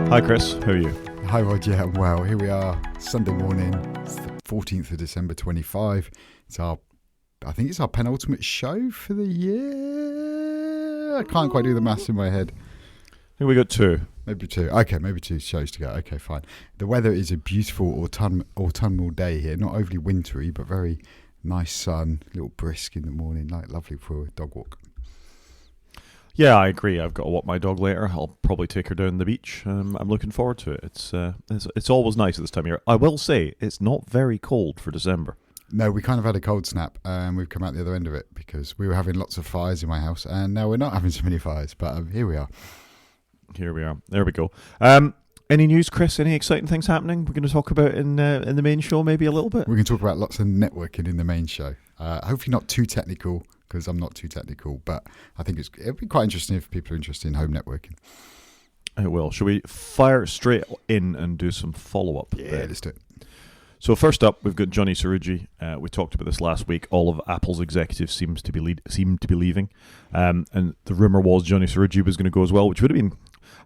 Hi Chris, how are you? Hi Rod, yeah, well, here we are, Sunday morning, it's the 14th of December 25. I think it's our penultimate show for the year. I can't quite do the maths in my head. I think we got two. Maybe two. Okay, maybe two shows to go. Okay, fine. The weather is a beautiful autumnal day here, not overly wintry, but very nice sun, a little brisk in the morning, like lovely for a dog walk. Yeah, I agree. I've got to walk my dog later. I'll probably take her down the beach. I'm looking forward to it. It's always nice at this time of year. I will say it's not very cold for December. No, we kind of had a cold snap and we've come out the other end of it because we were having lots of fires in my house and now we're not having so many fires, but here we are. Here we are. There we go. Any news, Chris? Any exciting things happening we're going to talk about in the main show maybe a little bit? We're going to talk about lots of networking in the main show. Hopefully not too technical because I'm not too technical, but I think it'll be quite interesting if people are interested in home networking. It will. Shall we fire straight in and do some follow-up? Yeah, let's do it. So first up, we've got Johnny Cerrugi. We talked about this last week. All of Apple's executives seem to be leaving, and the rumor was Johnny Cerrugi was going to go as well, which would have been,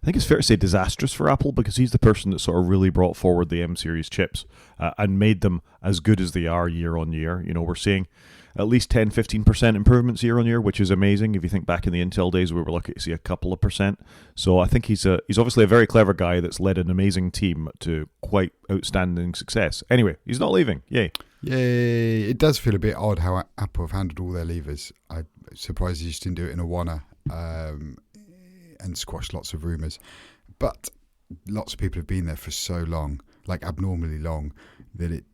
I think it's fair to say, disastrous for Apple because he's the person that sort of really brought forward the M series chips and made them as good as they are year on year. You know, we're seeing at least 10-15% improvements year on year, which is amazing. If you think back in the Intel days, we were lucky to see a couple of percent. So I think he's obviously a very clever guy that's led an amazing team to quite outstanding success. Anyway, he's not leaving. Yay. Yay. It does feel a bit odd how Apple have handled all their levers. I'm surprised they just didn't do it in a wanna and squash lots of rumours. But lots of people have been there for so long, like abnormally long, that it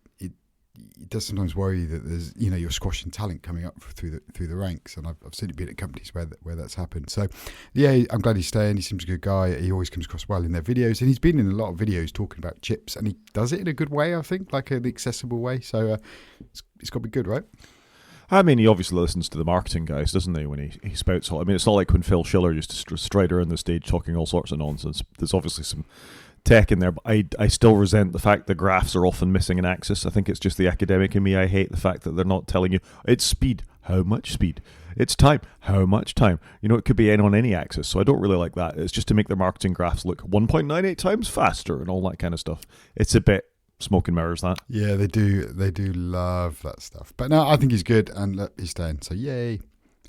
does sometimes worry you that there's, you know, you're squashing talent coming up through the ranks, and I've seen it been at companies where that's happened. So, yeah, I'm glad he's staying. He seems a good guy. He always comes across well in their videos, and he's been in a lot of videos talking about chips, and he does it in a good way, I think, like an accessible way. So, it's got to be good, right? I mean, he obviously listens to the marketing guys, doesn't he, when he spouts all. I mean, it's not like when Phil Schiller used to stride around the stage talking all sorts of nonsense. There's obviously some tech in there, but I still resent the fact the graphs are often missing an axis. I think it's just the academic in me. I hate the fact that they're not telling you it's speed. How much speed? It's time. How much time? You know, it could be on any axis, so I don't really like that. It's just to make their marketing graphs look 1.98 times faster and all that kind of stuff. It's a bit smoke and mirrors, that. Yeah, they do love that stuff. But no, I think he's good, and look, he's staying, so yay.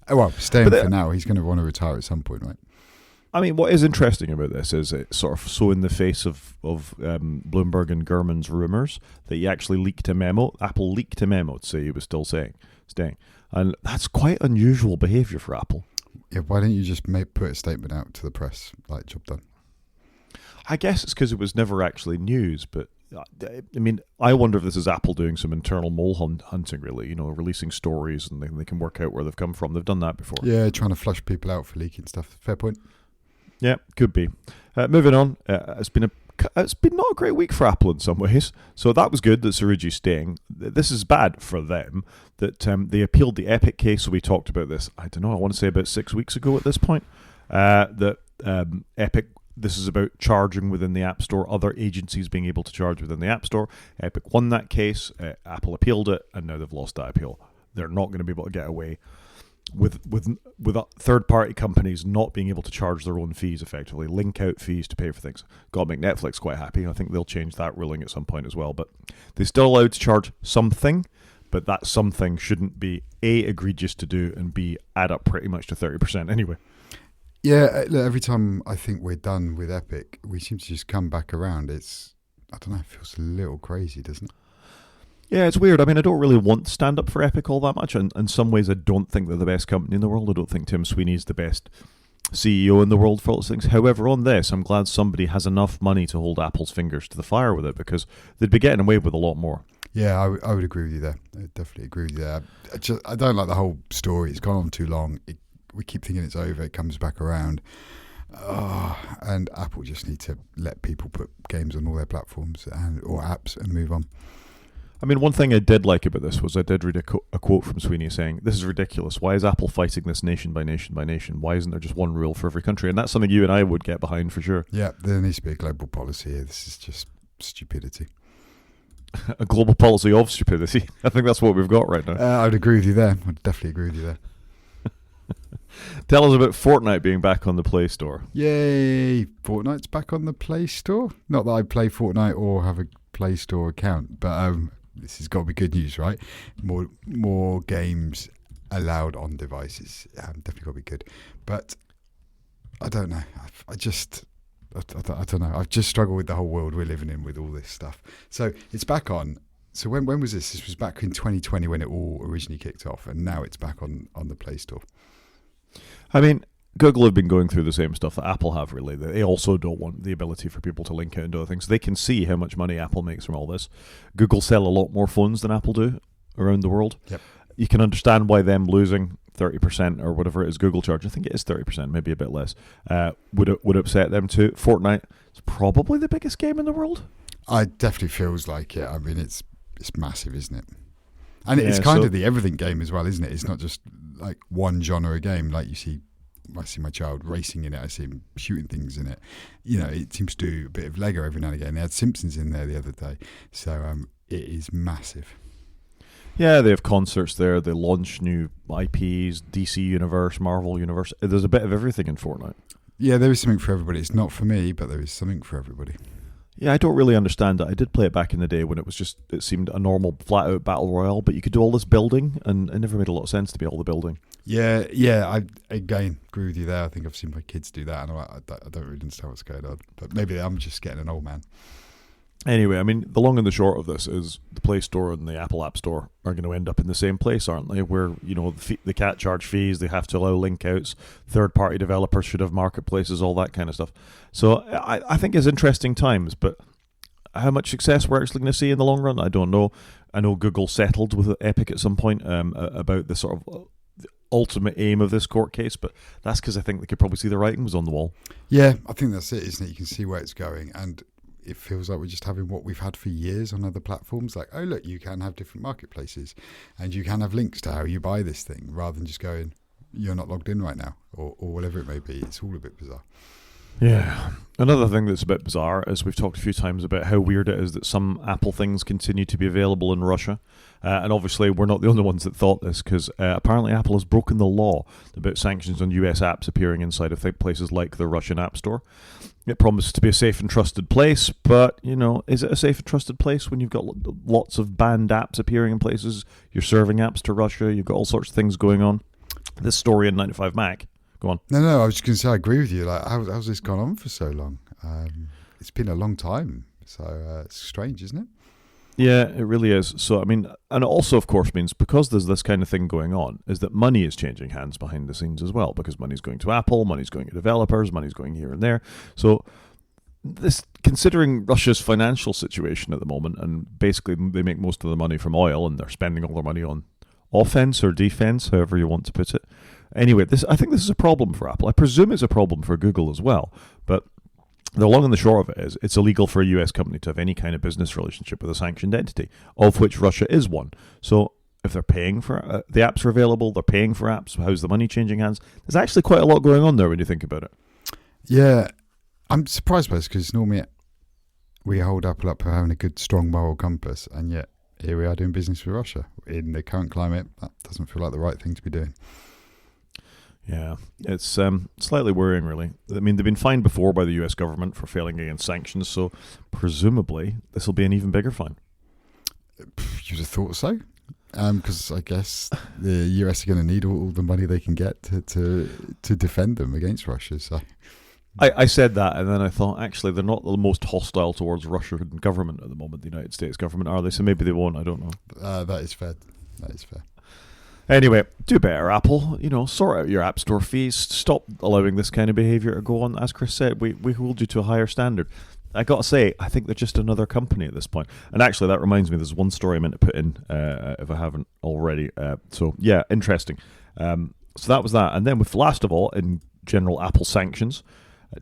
Oh, well, staying for now. He's going to want to retire at some point, right? I mean, what is interesting about this is it's sort of so in the face of Bloomberg and Gurman's rumours that he actually leaked a memo. Apple leaked a memo to say he was still staying. And that's quite unusual behaviour for Apple. Yeah, why don't you just put a statement out to the press, like, job done? I guess it's because it was never actually news, but I mean, I wonder if this is Apple doing some internal mole hunting, really, you know, releasing stories and they can work out where they've come from. They've done that before. Yeah, trying to flush people out for leaking stuff. Fair point. Yeah, could be. Moving on, it's been not a great week for Apple in some ways. So that was good that Cerrugi's staying. This is bad for them that they appealed the Epic case. So we talked about this. I don't know. I want to say about 6 weeks ago at this point. That Epic. This is about charging within the App Store. Other agencies being able to charge within the App Store. Epic won that case. Apple appealed it, and now they've lost that appeal. They're not going to be able to get away with third-party companies not being able to charge their own fees effectively, link out fees to pay for things. Got to make Netflix quite happy. I think they'll change that ruling at some point as well. But they're still allowed to charge something, but that something shouldn't be A, egregious to do, and B, add up pretty much to 30% anyway. Yeah, look, every time I think we're done with Epic, we seem to just come back around. I don't know, it feels a little crazy, doesn't it? Yeah, it's weird. I mean, I don't really want to stand up for Epic all that much. And in some ways, I don't think they're the best company in the world. I don't think Tim Sweeney's the best CEO in the world for all those things. However, on this, I'm glad somebody has enough money to hold Apple's fingers to the fire with it because they'd be getting away with a lot more. Yeah, I would agree with you there. I definitely agree with you there. I don't like the whole story. It's gone on too long. We keep thinking it's over. It comes back around. And Apple just need to let people put games on all their platforms or apps and move on. I mean, one thing I did like about this was I did read a quote from Sweeney saying, "This is ridiculous. Why is Apple fighting this nation by nation by nation? Why isn't there just one rule for every country?" And that's something you and I would get behind for sure. Yeah, there needs to be a global policy here. This is just stupidity. A global policy of stupidity. I think that's what we've got right now. I'd agree with you there. I'd definitely agree with you there. Tell us about Fortnite being back on the Play Store. Yay! Fortnite's back on the Play Store. Not that I play Fortnite or have a Play Store account, but this has got to be good news, right? More games allowed on devices. Definitely got to be good. But I don't know. I don't know. I've just struggled with the whole world we're living in with all this stuff. So it's back on. So when was this? This was back in 2020 when it all originally kicked off, and now it's back on the Play Store. I mean, Google have been going through the same stuff that Apple have, really. They also don't want the ability for people to link out and do other things. They can see how much money Apple makes from all this. Google sell a lot more phones than Apple do around the world. Yep. You can understand why them losing 30% or whatever it is Google charge, I think it is 30%, maybe a bit less, would upset them too. Fortnite is probably the biggest game in the world. It definitely feels like it. I mean, it's massive, isn't it? And it's kind of the everything game as well, isn't it? It's not just like one genre game. Like I see my child racing in it. I see him shooting things in it. You know, it seems to do a bit of Lego every now and again. They had Simpsons in there the other day. So it is massive. Yeah, they have concerts there. They launch new IPs, DC Universe, Marvel Universe. There's a bit of everything in Fortnite. Yeah, there is something for everybody. It's not for me, but there is something for everybody. Yeah, I don't really understand it. I did play it back in the day when it seemed a normal flat-out battle royale, but you could do all this building, and it never made a lot of sense to be all the building. Yeah, I again agree with you there. I think I've seen my kids do that, and I don't really understand what's going on. But maybe I'm just getting an old man. Anyway, I mean, the long and the short of this is the Play Store and the Apple App Store are going to end up in the same place, aren't they? Where, you know, they can't charge fees, they have to allow link outs, third-party developers should have marketplaces, all that kind of stuff. So I think it's interesting times, but how much success we're actually going to see in the long run, I don't know. I know Google settled with Epic at some point about the sort of ultimate aim of this court case, but that's because I think they could probably see the writing was on the wall. Yeah, I think that's it, isn't it? You can see where it's going, and it feels like we're just having what we've had for years on other platforms. Like, oh, look, you can have different marketplaces and you can have links to how you buy this thing rather than just going, you're not logged in right now or whatever it may be. It's all a bit bizarre. Yeah. Another thing that's a bit bizarre is we've talked a few times about how weird it is that some Apple things continue to be available in Russia. And obviously, we're not the only ones that thought this, because apparently Apple has broken the law about sanctions on US apps appearing inside of places like the Russian App Store. It promises to be a safe and trusted place, but, you know, is it a safe and trusted place when you've got lots of banned apps appearing in places? You're serving apps to Russia, you've got all sorts of things going on. This story in 95Mac. Go on. No, I was just going to say, I agree with you. Like, how's this gone on for so long? It's been a long time, so it's strange, isn't it? Yeah, it really is. So, I mean, and it also, of course, means because there's this kind of thing going on, is that money is changing hands behind the scenes as well, because money's going to Apple, money's going to developers, money's going here and there. So, this, considering Russia's financial situation at the moment, and basically they make most of the money from oil, and they're spending all their money on offense or defense, however you want to put it. Anyway, I think this is a problem for Apple. I presume it's a problem for Google as well, but the long and the short of it is it's illegal for a US company to have any kind of business relationship with a sanctioned entity, of which Russia is one. So if they're paying for the apps are available, they're paying for apps, how's the money changing hands? There's actually quite a lot going on there when you think about it. Yeah, I'm surprised by this because normally we hold Apple up for having a good, strong moral compass, and yet here we are doing business with Russia. In the current climate, that doesn't feel like the right thing to be doing. Yeah, it's slightly worrying, really. I mean, they've been fined before by the US government for failing against sanctions, so presumably this will be an even bigger fine. You'd have thought so, because I guess the US are going to need all the money they can get to defend them against Russia. So I said that, and then I thought, actually, they're not the most hostile towards Russian government at the moment, the United States government, are they? So maybe they won't, I don't know. That is fair. That is fair. Anyway, do better, Apple. You know, sort out your App Store fees. Stop allowing this kind of behaviour to go on. As Chris said, we hold you to a higher standard. I got to say, I think they're just another company at this point. And actually, that reminds me, there's one story I meant to put in, if I haven't already. So, yeah, interesting. So that was that. And then with last of all, in general Apple sanctions,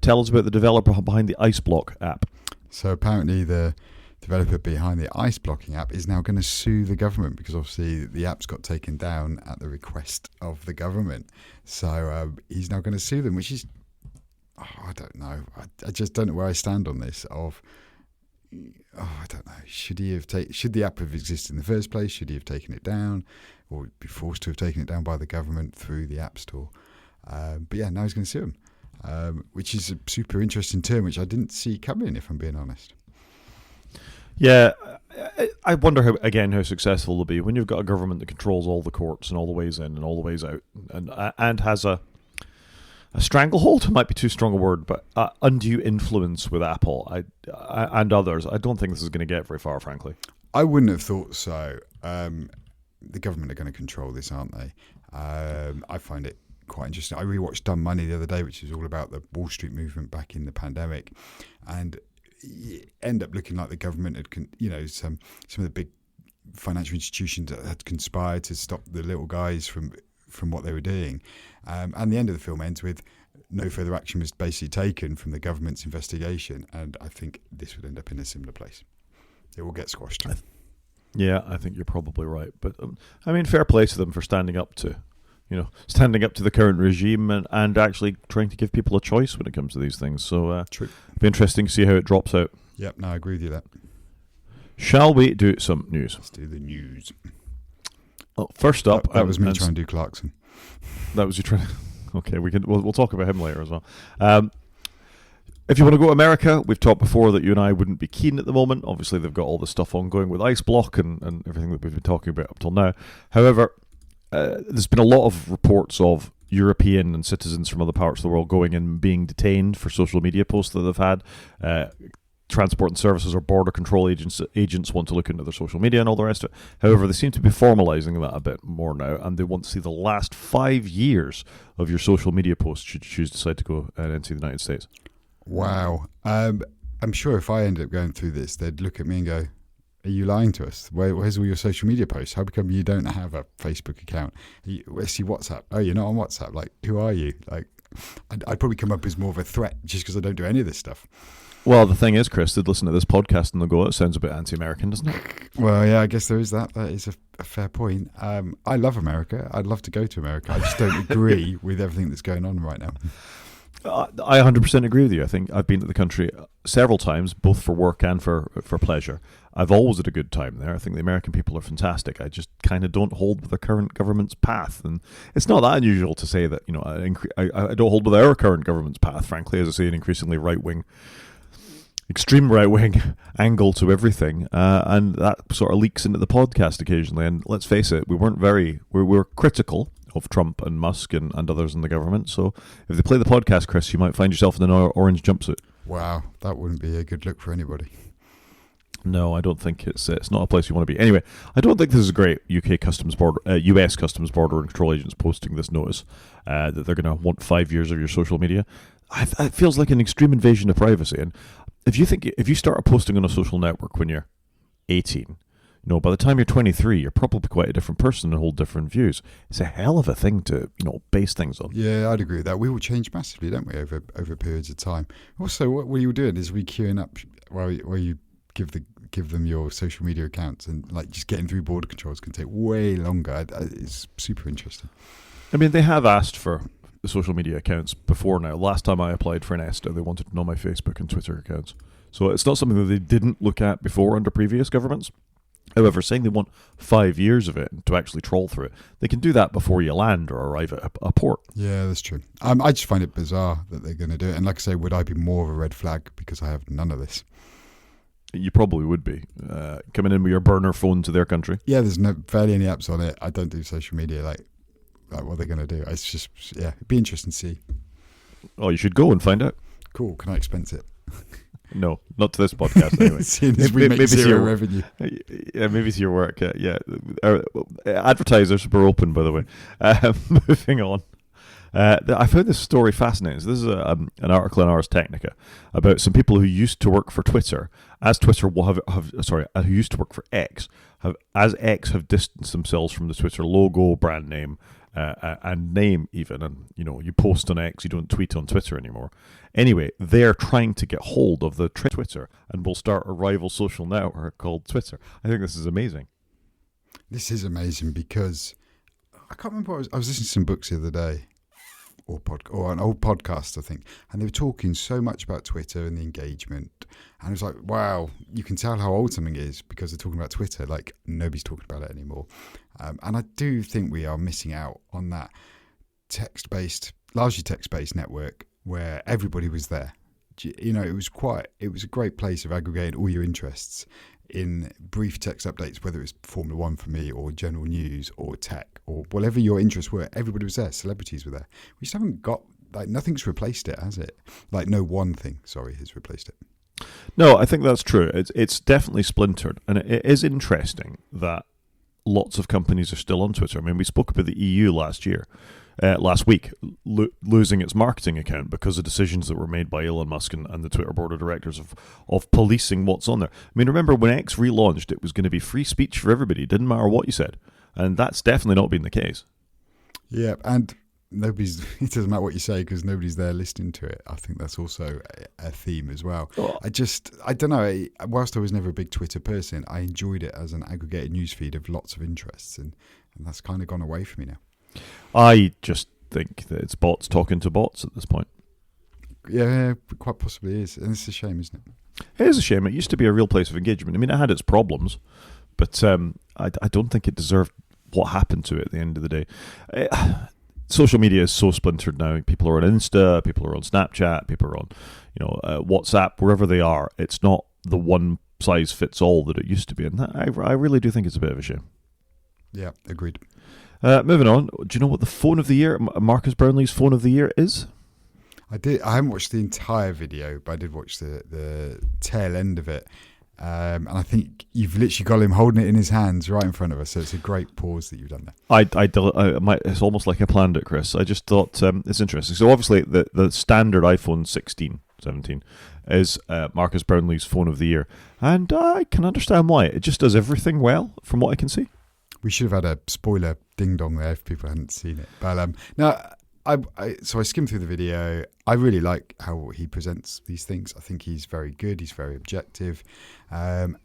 tell us about the developer behind the ICEBlock app. So apparently the developer behind the ice blocking app is now going to sue the government because obviously the app's got taken down at the request of the government. So he's now going to sue them, which is, I don't know. I just don't know where I stand on this. I don't know. Should the app have existed in the first place? Should he have taken it down, or be forced to have taken it down by the government through the App Store? But yeah, now he's going to sue him, which is a super interesting term, which I didn't see coming, if I'm being honest. Yeah, I wonder how successful they'll be when you've got a government that controls all the courts and all the ways in and all the ways out, and has a stranglehold might be too strong a word, but undue influence with Apple and others. I don't think this is going to get very far, frankly. I wouldn't have thought so. The government are going to control this, aren't they? I find it quite interesting. I rewatched Dumb Money the other day, which is all about the Wall Street movement back in the pandemic, and end up looking like the government had, some of the big financial institutions that had conspired to stop the little guys from what they were doing. And the end of the film ends with no further action was basically taken from the government's investigation. And I think this would end up in a similar place. It will get squashed. Yeah, I think you're probably right. But fair play to them for standing up to the current regime and actually trying to give people a choice when it comes to these things. So True. It'll be interesting to see how it drops out. Yep, no, I agree with you that. Shall we do some news? Let's do the news. Well, first up, that was me trying to do Clarkson. That was you trying. Okay, we'll talk about him later as well. If you want to go to America, we've talked before that you and I wouldn't be keen at the moment. Obviously, they've got all this stuff ongoing with ICEBlock and everything that we've been talking about up till now. However, there's been a lot of reports of European and citizens from other parts of the world going and being detained for social media posts that they've had. Transport and services or border control agents want to look into their social media and all the rest of it. However, they seem to be formalising that a bit more now, and they want to see the last 5 years of your social media posts should you choose to decide to go into the United States. Wow. I'm sure if I ended up going through this, they'd look at me and go, are you lying to us? Where's all your social media posts? How come you don't have a Facebook account? Where's your WhatsApp? Oh, you're not on WhatsApp. Like, who are you? Like, I'd probably come up as more of a threat just because I don't do any of this stuff. Well, the thing is, Chris, they'd listen to this podcast and they'll go, it sounds a bit anti-American, doesn't it? Well, yeah, I guess there is that. That is a fair point. I love America. I'd love to go to America. I just don't agree with everything that's going on right now. I 100% agree with you. I think I've been to the country several times, both for work and for pleasure. I've always had a good time there. I think the American people are fantastic. I just kind of don't hold with the current government's path. And it's not that unusual to say that, I don't hold with our current government's path, frankly, as I say, an increasingly extreme right-wing angle to everything, and that sort of leaks into the podcast occasionally. And let's face it, we were critical of Trump and Musk and others in the government. So if they play the podcast, Chris, you might find yourself in an orange jumpsuit. Wow, that wouldn't be a good look for anybody. No, I don't think it's not a place you want to be. Anyway, I don't think this is great. US Customs Border and Control agents posting this notice that they're going to want 5 years of your social media. It feels like an extreme invasion of privacy. And if you start posting on a social network when you're 18, by the time you're 23, you're probably quite a different person and hold different views. It's a hell of a thing to, base things on. Yeah, I'd agree with that. We all change massively, don't we, over periods of time. Also, what we were doing is queuing up while you give them your social media accounts, and like just getting through border controls can take way longer. It's super interesting. I mean, they have asked for the social media accounts before now. Last time I applied for an ESTA, they wanted to know my Facebook and Twitter accounts. So it's not something that they didn't look at before under previous governments. However, saying they want 5 years of it to actually troll through it, they can do that before you land or arrive at a port. Yeah, that's true. I just find it bizarre that they're going to do it. And like I say, would I be more of a red flag because I have none of this? You probably would be. Coming in with your burner phone to their country. Yeah, there's barely any apps on it. I don't do social media. Like what they're going to do. It's just, yeah, it'd be interesting to see. Oh, you should go and find out. Cool. Can I expense it? No, not to this podcast anyway. Seeing as we make zero revenue. Yeah, maybe it's your work. Yeah. Advertisers were open, by the way. Moving on. I found this story fascinating. So this is an article in Ars Technica about some people who used to work for Twitter, who used to work for X, as X have distanced themselves from the Twitter logo, brand name, and name even. And you post on X, you don't tweet on Twitter anymore. Anyway, they're trying to get hold of the Twitter and will start a rival social network called Twitter. I think this is amazing. This is amazing because I can't remember. I was listening to some books the other day. Or an old podcast, I think, and they were talking so much about Twitter and the engagement, and it was like, wow, you can tell how old something is because they're talking about Twitter, like nobody's talking about it anymore. And I do think we are missing out on that text-based largely text-based network where everybody was there. You know, it was a great place of aggregating all your interests in brief text updates, whether it's Formula One for me or general news or tech or whatever your interests were. Everybody was there. Celebrities were there. We just haven't got, like, nothing's replaced it, has it? Like, no one thing, has replaced it. No, I think that's true. It's definitely splintered, and it is interesting that lots of companies are still on Twitter. I mean, we spoke about the EU last week, losing its marketing account because of decisions that were made by Elon Musk and the Twitter board of directors of policing what's on there. I mean, remember when X relaunched, it was going to be free speech for everybody. It didn't matter what you said, and that's definitely not been the case. Yeah, and it doesn't matter what you say because nobody's there listening to it. I think that's also a theme as well. Oh. I don't know, whilst I was never a big Twitter person, I enjoyed it as an aggregated newsfeed of lots of interests, and that's kind of gone away from me now. I just think that it's bots talking to bots at this point. Yeah, quite possibly is, and it's a shame, isn't it? It is a shame. It used to be a real place of engagement. I mean, it had its problems, but I don't think it deserved what happened to it at the end of the day. Social media is so splintered now. People are on Insta, people are on Snapchat, people are on, WhatsApp, wherever they are. It's not the one size fits all that it used to be, and that, I really do think it's a bit of a shame. Yeah, agreed. Moving on, do you know what the phone of the year, Marcus Brownlee's phone of the year is? I haven't watched the entire video, but I did watch the tail end of it. And I think you've literally got him holding it in his hands right in front of us. So it's a great pause that you've done there. It's almost like I planned it, Chris. I just thought it's interesting. So obviously the standard iPhone 17 is Marcus Brownlee's phone of the year. And I can understand why. It just does everything well from what I can see. We should have had a spoiler ding-dong there if people hadn't seen it. But now, I skimmed through the video. I really like how he presents these things. I think he's very good. He's very objective. And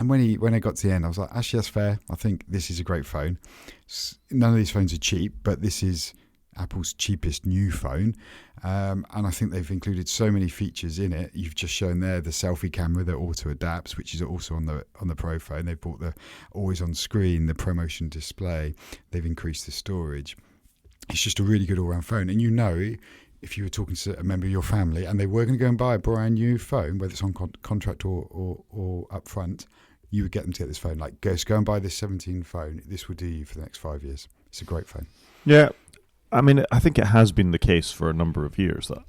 when I got to the end, I was like, actually, that's fair. I think this is a great phone. None of these phones are cheap, but this is Apple's cheapest new phone. And I think they've included so many features in it. You've just shown there the selfie camera that auto adapts, which is also on the Pro phone. They've brought the always on screen, the ProMotion display. They've increased the storage. It's just a really good all-round phone. And if you were talking to a member of your family and they were going to go and buy a brand new phone, whether it's on contract or up front, you would get them to get this phone. Like, go and buy this 17 phone. This will do you for the next 5 years. It's a great phone. Yeah. I mean, I think it has been the case for a number of years that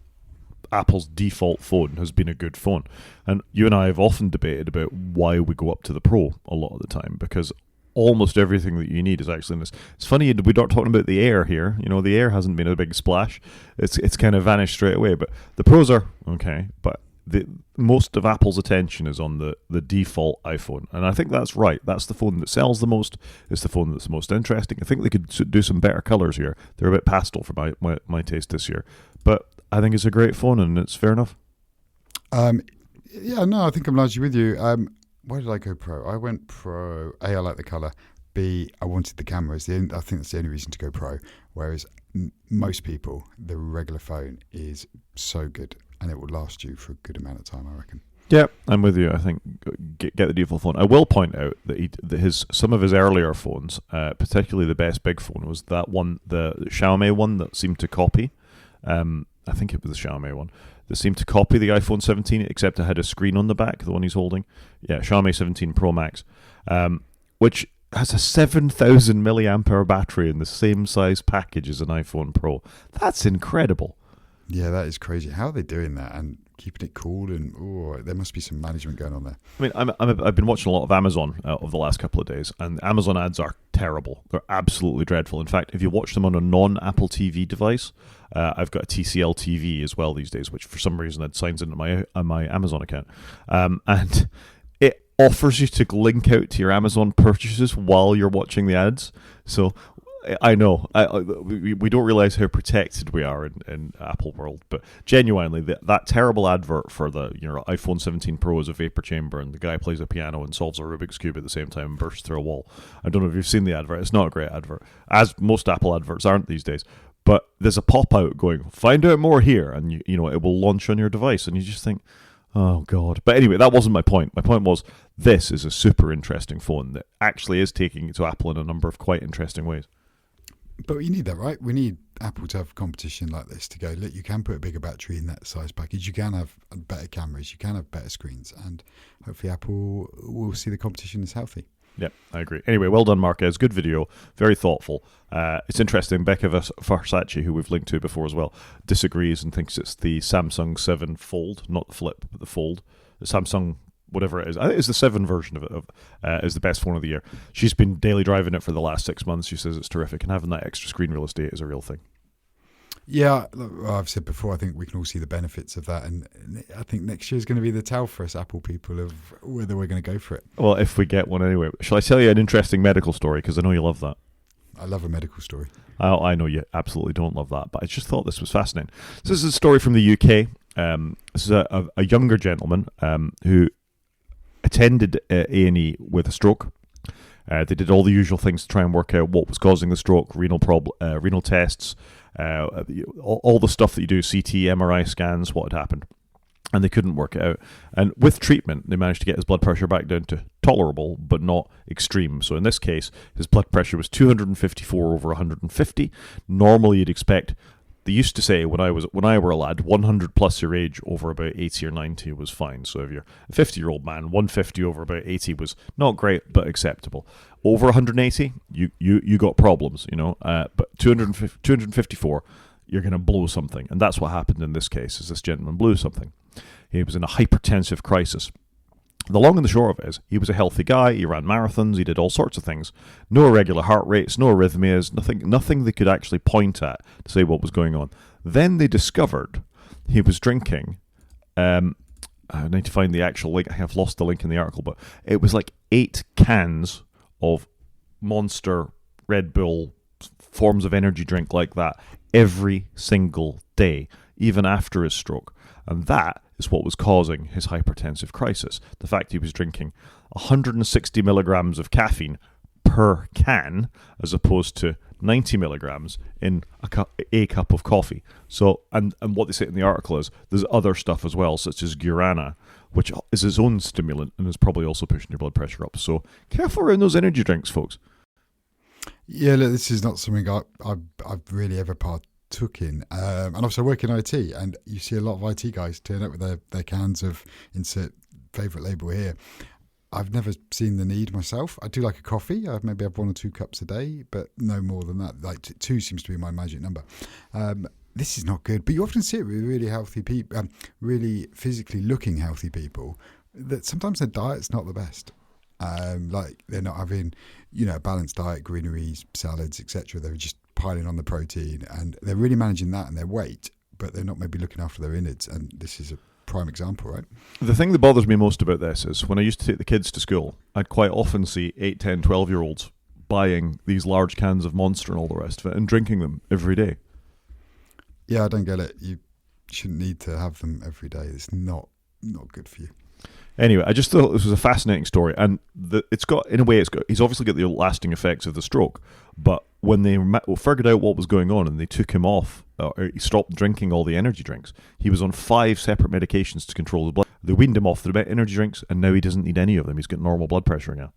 Apple's default phone has been a good phone. And you and I have often debated about why we go up to the Pro a lot of the time, because almost everything that you need is actually in this. It's funny, we're not talking about the Air here. The Air hasn't been a big splash. It's kind of vanished straight away. But the Pros are okay. But most of Apple's attention is on the default iPhone. And I think that's right. That's the phone that sells the most. It's the phone that's the most interesting. I think they could do some better colours here. They're a bit pastel for my taste this year. But I think it's a great phone and it's fair enough. Yeah, no, I think I'm largely with you. Why did I go Pro? I went Pro. A, I like the colour. B, I wanted the camera. I think that's the only reason to go Pro. Whereas most people, the regular phone is so good and it will last you for a good amount of time, I reckon. Yeah, I'm with you. I think get the default phone. I will point out that some of his earlier phones, particularly the best big phone, was that one, the Xiaomi one that seemed to copy. I think it was the Xiaomi one. That seemed to copy the iPhone 17, except it had a screen on the back, the one he's holding. Yeah, Xiaomi 17 Pro Max, which has a 7,000 milliampere battery in the same size package as an iPhone Pro. That's incredible. Yeah, that is crazy. How are they doing that and keeping it cool? And there must be some management going on there. I mean, I've been watching a lot of Amazon over the last couple of days, and Amazon ads are terrible. They're absolutely dreadful. In fact, if you watch them on a non-Apple TV device, I've got a TCL TV as well these days, which for some reason it signs into my Amazon account, and it offers you to link out to your Amazon purchases while you're watching the ads. So I know we don't realize how protected we are in Apple world, but genuinely that terrible advert for the iPhone 17 Pro is a vapor chamber and the guy plays a piano and solves a Rubik's Cube at the same time and bursts through a wall. I don't know if you've seen the advert. It's not a great advert, as most Apple adverts aren't these days. But there's a pop out going, find out more here, and it will launch on your device, and you just think, oh God. But anyway, that wasn't my point. My point was this is a super interesting phone that actually is taking it to Apple in a number of quite interesting ways. But we need that, right? We need Apple to have competition like this to go, look, you can put a bigger battery in that size package. You can have better cameras. You can have better screens. And hopefully Apple will see the competition as healthy. Yep, I agree. Anyway, well done, Marquez. Good video. Very thoughtful. It's interesting. Becca Versace, who we've linked to before as well, disagrees and thinks it's the Samsung 7 Fold, not the Flip, but the Fold. The Samsung, whatever it is. I think it's the 7 version of it, is the best phone of the year. She's been daily driving it for the last 6 months. She says it's terrific. And having that extra screen real estate is a real thing. Yeah, I've said before, I think we can all see the benefits of that. And I think next year is going to be the tell for us Apple people of whether we're going to go for it. Well, if we get one anyway. Shall I tell you an interesting medical story? Because I know you love that. I love a medical story. I know you absolutely don't love that, but I just thought this was fascinating. So this is a story from the UK. This is a younger gentleman who attended A&E with a stroke. They did all the usual things to try and work out what was causing the stroke, renal tests, all the stuff that you do, CT, MRI scans, what had happened. And they couldn't work it out. And with treatment, they managed to get his blood pressure back down to tolerable, but not extreme. So in this case, his blood pressure was 254 over 150. Normally, you'd expect. They used to say when I were a lad, 100 plus your age over about 80 or 90 was fine. So if you're a 50-year-old man, 150 over about 80 was not great but acceptable. Over 180, you got problems, But 254, you're going to blow something, and that's what happened in this case. Is this gentleman blew something? He was in a hypertensive crisis. The long and the short of it is, he was a healthy guy, he ran marathons, he did all sorts of things. No irregular heart rates, no arrhythmias, nothing they could actually point at to say what was going on. Then they discovered he was drinking, I need to find the actual link, I have lost the link in the article, but it was like 8 cans of Monster, Red Bull, forms of energy drink like that, every single day, even after his stroke. And that is what was causing his hypertensive crisis. The fact he was drinking 160 milligrams of caffeine per can, as opposed to 90 milligrams in a cup of coffee. So, and what they say in the article is there's other stuff as well, such as guarana, which is its own stimulant and is probably also pushing your blood pressure up. So careful around those energy drinks, folks. Yeah, look, this is not something I've really ever partook in. And also I work in IT, and you see a lot of IT guys turn up with their cans of insert favourite label here. I've never seen the need myself. I do like a coffee. I maybe have 1 or 2 cups a day, but no more than that. Like 2 seems to be my magic number. This is not good. But you often see it with really healthy people, really physically looking healthy people, that sometimes their diet's not the best. Like they're not having, a balanced diet, greeneries, salads, etc. They're just piling on the protein, and they're really managing that and their weight, but they're not maybe looking after their innards. And this is a prime example, right? The thing that bothers me most about this is when I used to take the kids to school, I'd quite often see 8, 10, 12-year-olds buying these large cans of Monster and all the rest of it and drinking them every day. Yeah, I don't get it. You shouldn't need to have them every day. It's not good for you. Anyway, I just thought this was a fascinating story, and he's obviously got the lasting effects of the stroke, but when they figured out what was going on and they took him off, or he stopped drinking all the energy drinks, he was on 5 separate medications to control his blood. They weaned him off the energy drinks, and now he doesn't need any of them. He's got normal blood pressure now.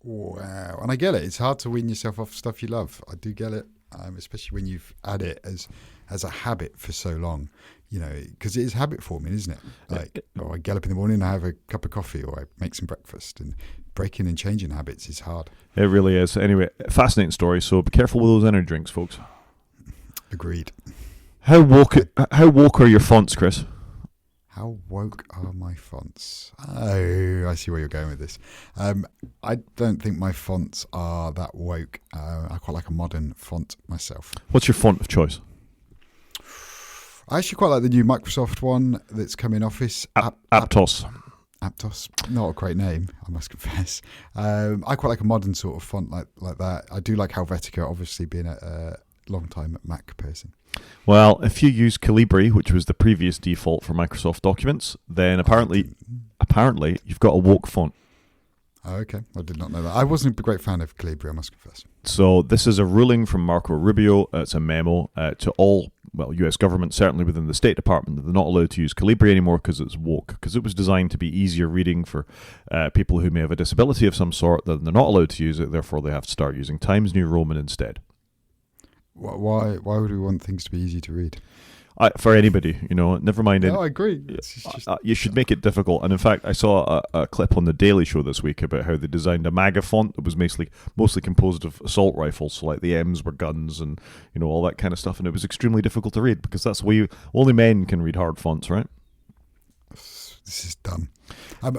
Wow. And I get it. It's hard to wean yourself off stuff you love. I do get it, especially when you've had it as a habit for so long. Because it is habit forming, isn't it? Like, I get up in the morning, I have a cup of coffee, or I make some breakfast, and breaking and changing habits is hard. It really is. Anyway, fascinating story. So be careful with those energy drinks, folks. Agreed. How woke are your fonts, Chris? How woke are my fonts? Oh, I see where you're going with this. I don't think my fonts are that woke. I quite like a modern font myself. What's your font of choice? I actually quite like the new Microsoft one that's come in Office. Aptos. Aptos. Not a great name, I must confess. I quite like a modern sort of font like that. I do like Helvetica, obviously being a long-time Mac person. Well, if you use Calibri, which was the previous default for Microsoft Documents, then apparently you've got a woke font. Oh, okay. I did not know that. I wasn't a great fan of Calibri, I must confess. So this is a ruling from Marco Rubio. It's a memo to all, US government, certainly within the State Department, that they're not allowed to use Calibri anymore because it's woke, because it was designed to be easier reading for people who may have a disability of some sort. Then they're not allowed to use it, therefore they have to start using Times New Roman instead. Why would we want things to be easy to read? For anybody, never mind. No, I agree. You should make it difficult. And in fact, I saw a clip on the Daily Show this week about how they designed a MAGA font that was mostly composed of assault rifles, so like the M's were guns and all that kind of stuff, and it was extremely difficult to read because that's the way only men can read hard fonts, right? This is dumb.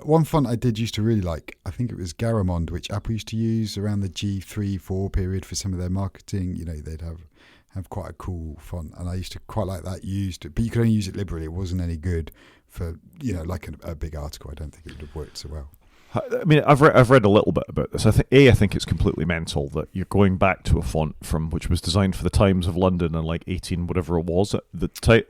One font I did used to really like, I think it was Garamond, which Apple used to use around the G3-4 period for some of their marketing. They'd have quite a cool font, and I used to quite like that used, but you could only use it liberally. It wasn't any good for like a big article. I don't think it would have worked so well. I mean, I've read a little bit about this. I think it's completely mental that you're going back to a font which was designed for the Times of London in like 18 whatever it was.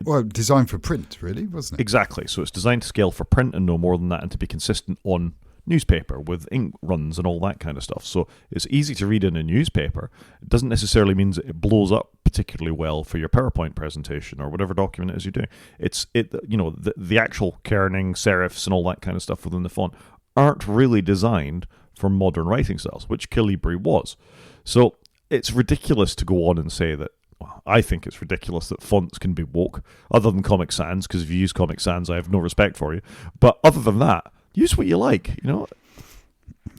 Well, designed for print, really, wasn't it? Exactly. So it's designed to scale for print and no more than that, and to be consistent on newspaper with ink runs and all that kind of stuff. So it's easy to read in a newspaper. It doesn't necessarily mean that it blows up particularly well for your PowerPoint presentation or whatever document it is you're doing. The actual kerning, serifs and all that kind of stuff within the font aren't really designed for modern writing styles, which Calibri was. So it's ridiculous to go on and say that. Well, I think it's ridiculous that fonts can be woke, other than Comic Sans, because if you use Comic Sans, I have no respect for you. But other than that, use what you like,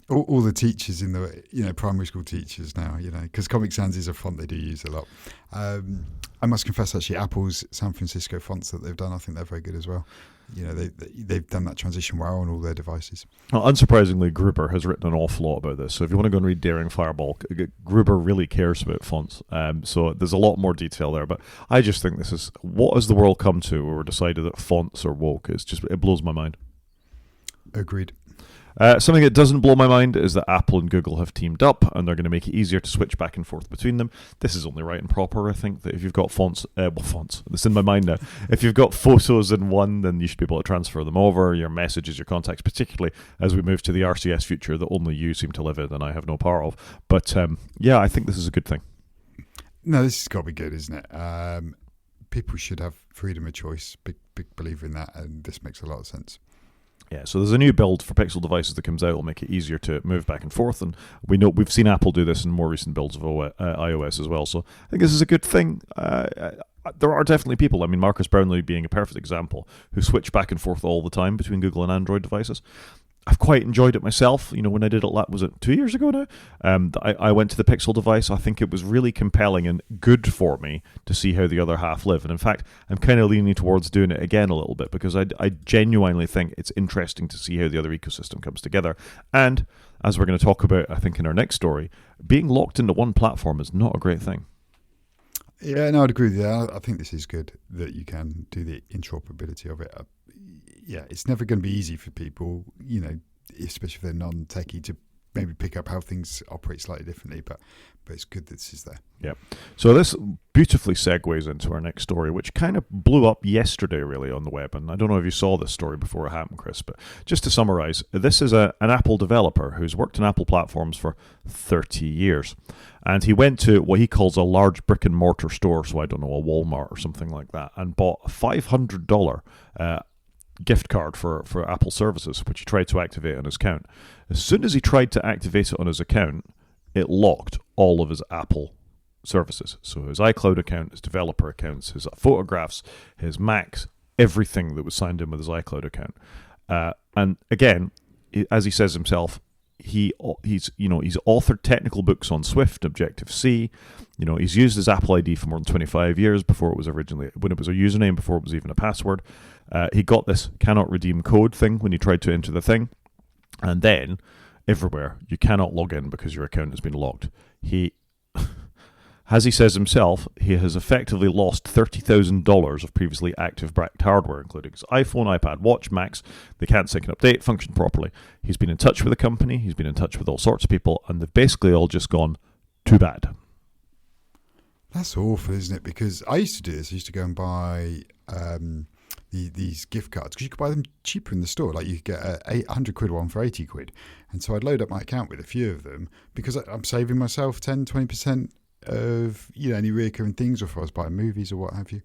All the teachers in the, primary school teachers now, because Comic Sans is a font they do use a lot. I must confess, actually, Apple's San Francisco fonts that they've done, I think they're very good as well. They've done that transition well on all their devices. Well, unsurprisingly, Gruber has written an awful lot about this. So if you want to go and read Daring Fireball, Gruber really cares about fonts. So there's a lot more detail there. But I just think this is, what has the world come to where we're decided that fonts are woke? It blows my mind. Agreed. Something that doesn't blow my mind is that Apple and Google have teamed up and they're going to make it easier to switch back and forth between them. This is only right and proper, I think, that if you've got fonts, it's in my mind now. If you've got photos in one, then you should be able to transfer them over, your messages, your contacts, particularly as we move to the RCS future that only you seem to live in and I have no power of. But I think this is a good thing. No, this has got to be good, isn't it? People should have freedom of choice. Big believer in that, and this makes a lot of sense. Yeah, so there's a new build for Pixel devices that comes out. It'll make it easier to move back and forth, and we've seen Apple do this in more recent builds of iOS as well. So I think this is a good thing. There are definitely people, Marcus Brownlee being a perfect example, who switch back and forth all the time between Google and Android devices. I've quite enjoyed it myself. When I did it, was it 2 years ago now? I went to the Pixel device. I think it was really compelling and good for me to see how the other half live. And in fact, I'm kind of leaning towards doing it again a little bit because I genuinely think it's interesting to see how the other ecosystem comes together. And as we're going to talk about, I think, in our next story, being locked into one platform is not a great thing. Yeah, no, I'd agree with you. I think this is good that you can do the interoperability of it. It's never going to be easy for people, especially if they're non-techie, to maybe pick up how things operate slightly differently, but it's good that this is there. Yeah. So this beautifully segues into our next story, which kind of blew up yesterday, really, on the web. And I don't know if you saw this story before it happened, Chris, but just to summarize, this is an Apple developer who's worked on Apple platforms for 30 years. And he went to what he calls a large brick and mortar store, so I don't know, a Walmart or something like that, and bought a $500 gift card for Apple services, which he tried to activate on his account. As soon as he tried to activate it on his account, it locked all of his Apple services. So his iCloud account, his developer accounts, his photographs, his Macs, everything that was signed in with his iCloud account. And again, as he says himself, he's authored technical books on Swift, Objective-C. He's used his Apple ID for more than 25 years when it was a username, before it was even a password. He got this cannot redeem code thing when he tried to enter the thing. And then, everywhere, you cannot log in because your account has been locked. As he says himself, he has effectively lost $30,000 of previously active backed hardware, including his iPhone, iPad, watch, Macs. They can't sync and update, function properly. He's been in touch with the company, he's been in touch with all sorts of people, and they've basically all just gone, too bad. That's awful, isn't it? Because I used to do this. I used to go and buy these gift cards because you could buy them cheaper in the store. Like you could get a 800 quid one for 80 quid. And so I'd load up my account with a few of them because I'm saving myself 10, 20% of any recurring things, or if I was buying movies or what have you.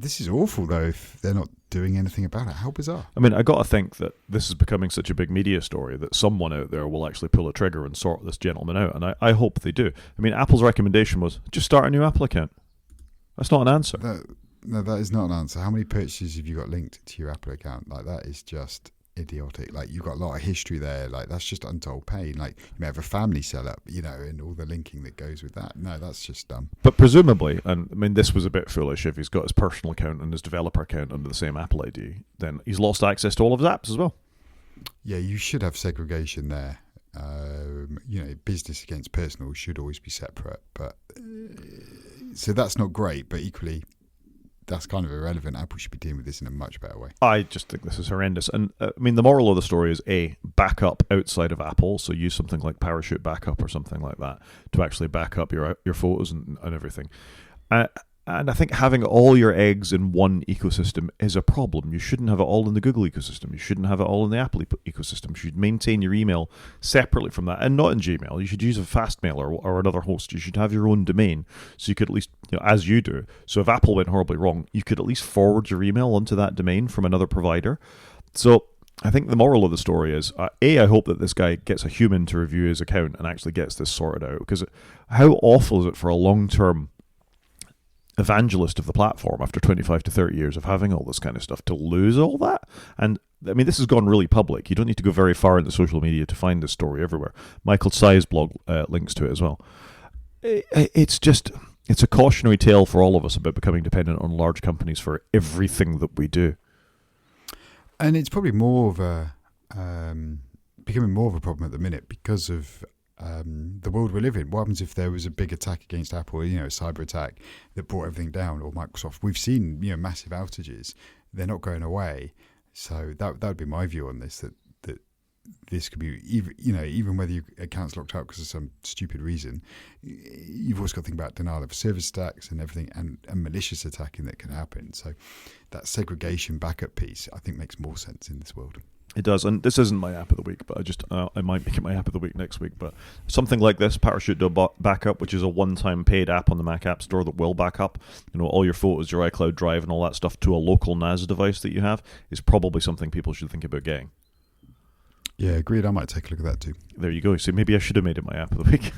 This is awful, though, if they're not doing anything about it. How bizarre. I mean, I got to think that this is becoming such a big media story that someone out there will actually pull a trigger and sort this gentleman out, and I hope they do. I mean, Apple's recommendation was just start a new Apple account. That's not an answer. No, that is not an answer. How many purchases have you got linked to your Apple account? Like, that is just idiotic. Like, you've got a lot of history there. Like, that's just untold pain. Like, you may have a family setup, and all the linking that goes with that. No, that's just dumb. But presumably, and I mean, this was a bit foolish, if he's got his personal account and his developer account under the same Apple ID, then he's lost access to all of his apps as well. Yeah, you should have segregation there. Business against personal should always be separate. But so that's not great, but equally, that's kind of irrelevant. Apple should be dealing with this in a much better way. I just think this is horrendous. And I mean, the moral of the story is backup outside of Apple. So use something like Parachute Backup or something like that to actually back up your photos and everything. And I think having all your eggs in one ecosystem is a problem. You shouldn't have it all in the Google ecosystem. You shouldn't have it all in the Apple ecosystem. You should maintain your email separately from that, and not in Gmail. You should use a Fastmail or another host. You should have your own domain, so you could at least, as you do. So if Apple went horribly wrong, you could at least forward your email onto that domain from another provider. So I think the moral of the story is, I hope that this guy gets a human to review his account and actually gets this sorted out. Because how awful is it for a long-term evangelist of the platform after 25 to 30 years of having all this kind of stuff to lose all that? And I mean, this has gone really public. You don't need to go very far into social media to find this story everywhere. Michael Tsai's blog links to it as well. It's a cautionary tale for all of us about becoming dependent on large companies for everything that we do. And it's probably more of a becoming more of a problem at the minute because of the world we live in. What happens if there was a big attack against Apple, a cyber attack that brought everything down, or Microsoft? We've seen, massive outages. They're not going away. So that would be my view on this, that this could be, even whether your account's locked out because of some stupid reason, you've always got to think about denial of service attacks and everything, and malicious attacking that can happen. So that segregation backup piece, I think, makes more sense in this world. It does, and this isn't my app of the week, but I might make it my app of the week next week. But something like this, Parachute Backup, which is a one-time paid app on the Mac App Store that will back up, all your photos, your iCloud Drive, and all that stuff to a local NAS device that you have, is probably something people should think about getting. Yeah, agreed. I might take a look at that too. There you go. So maybe I should have made it my app of the week.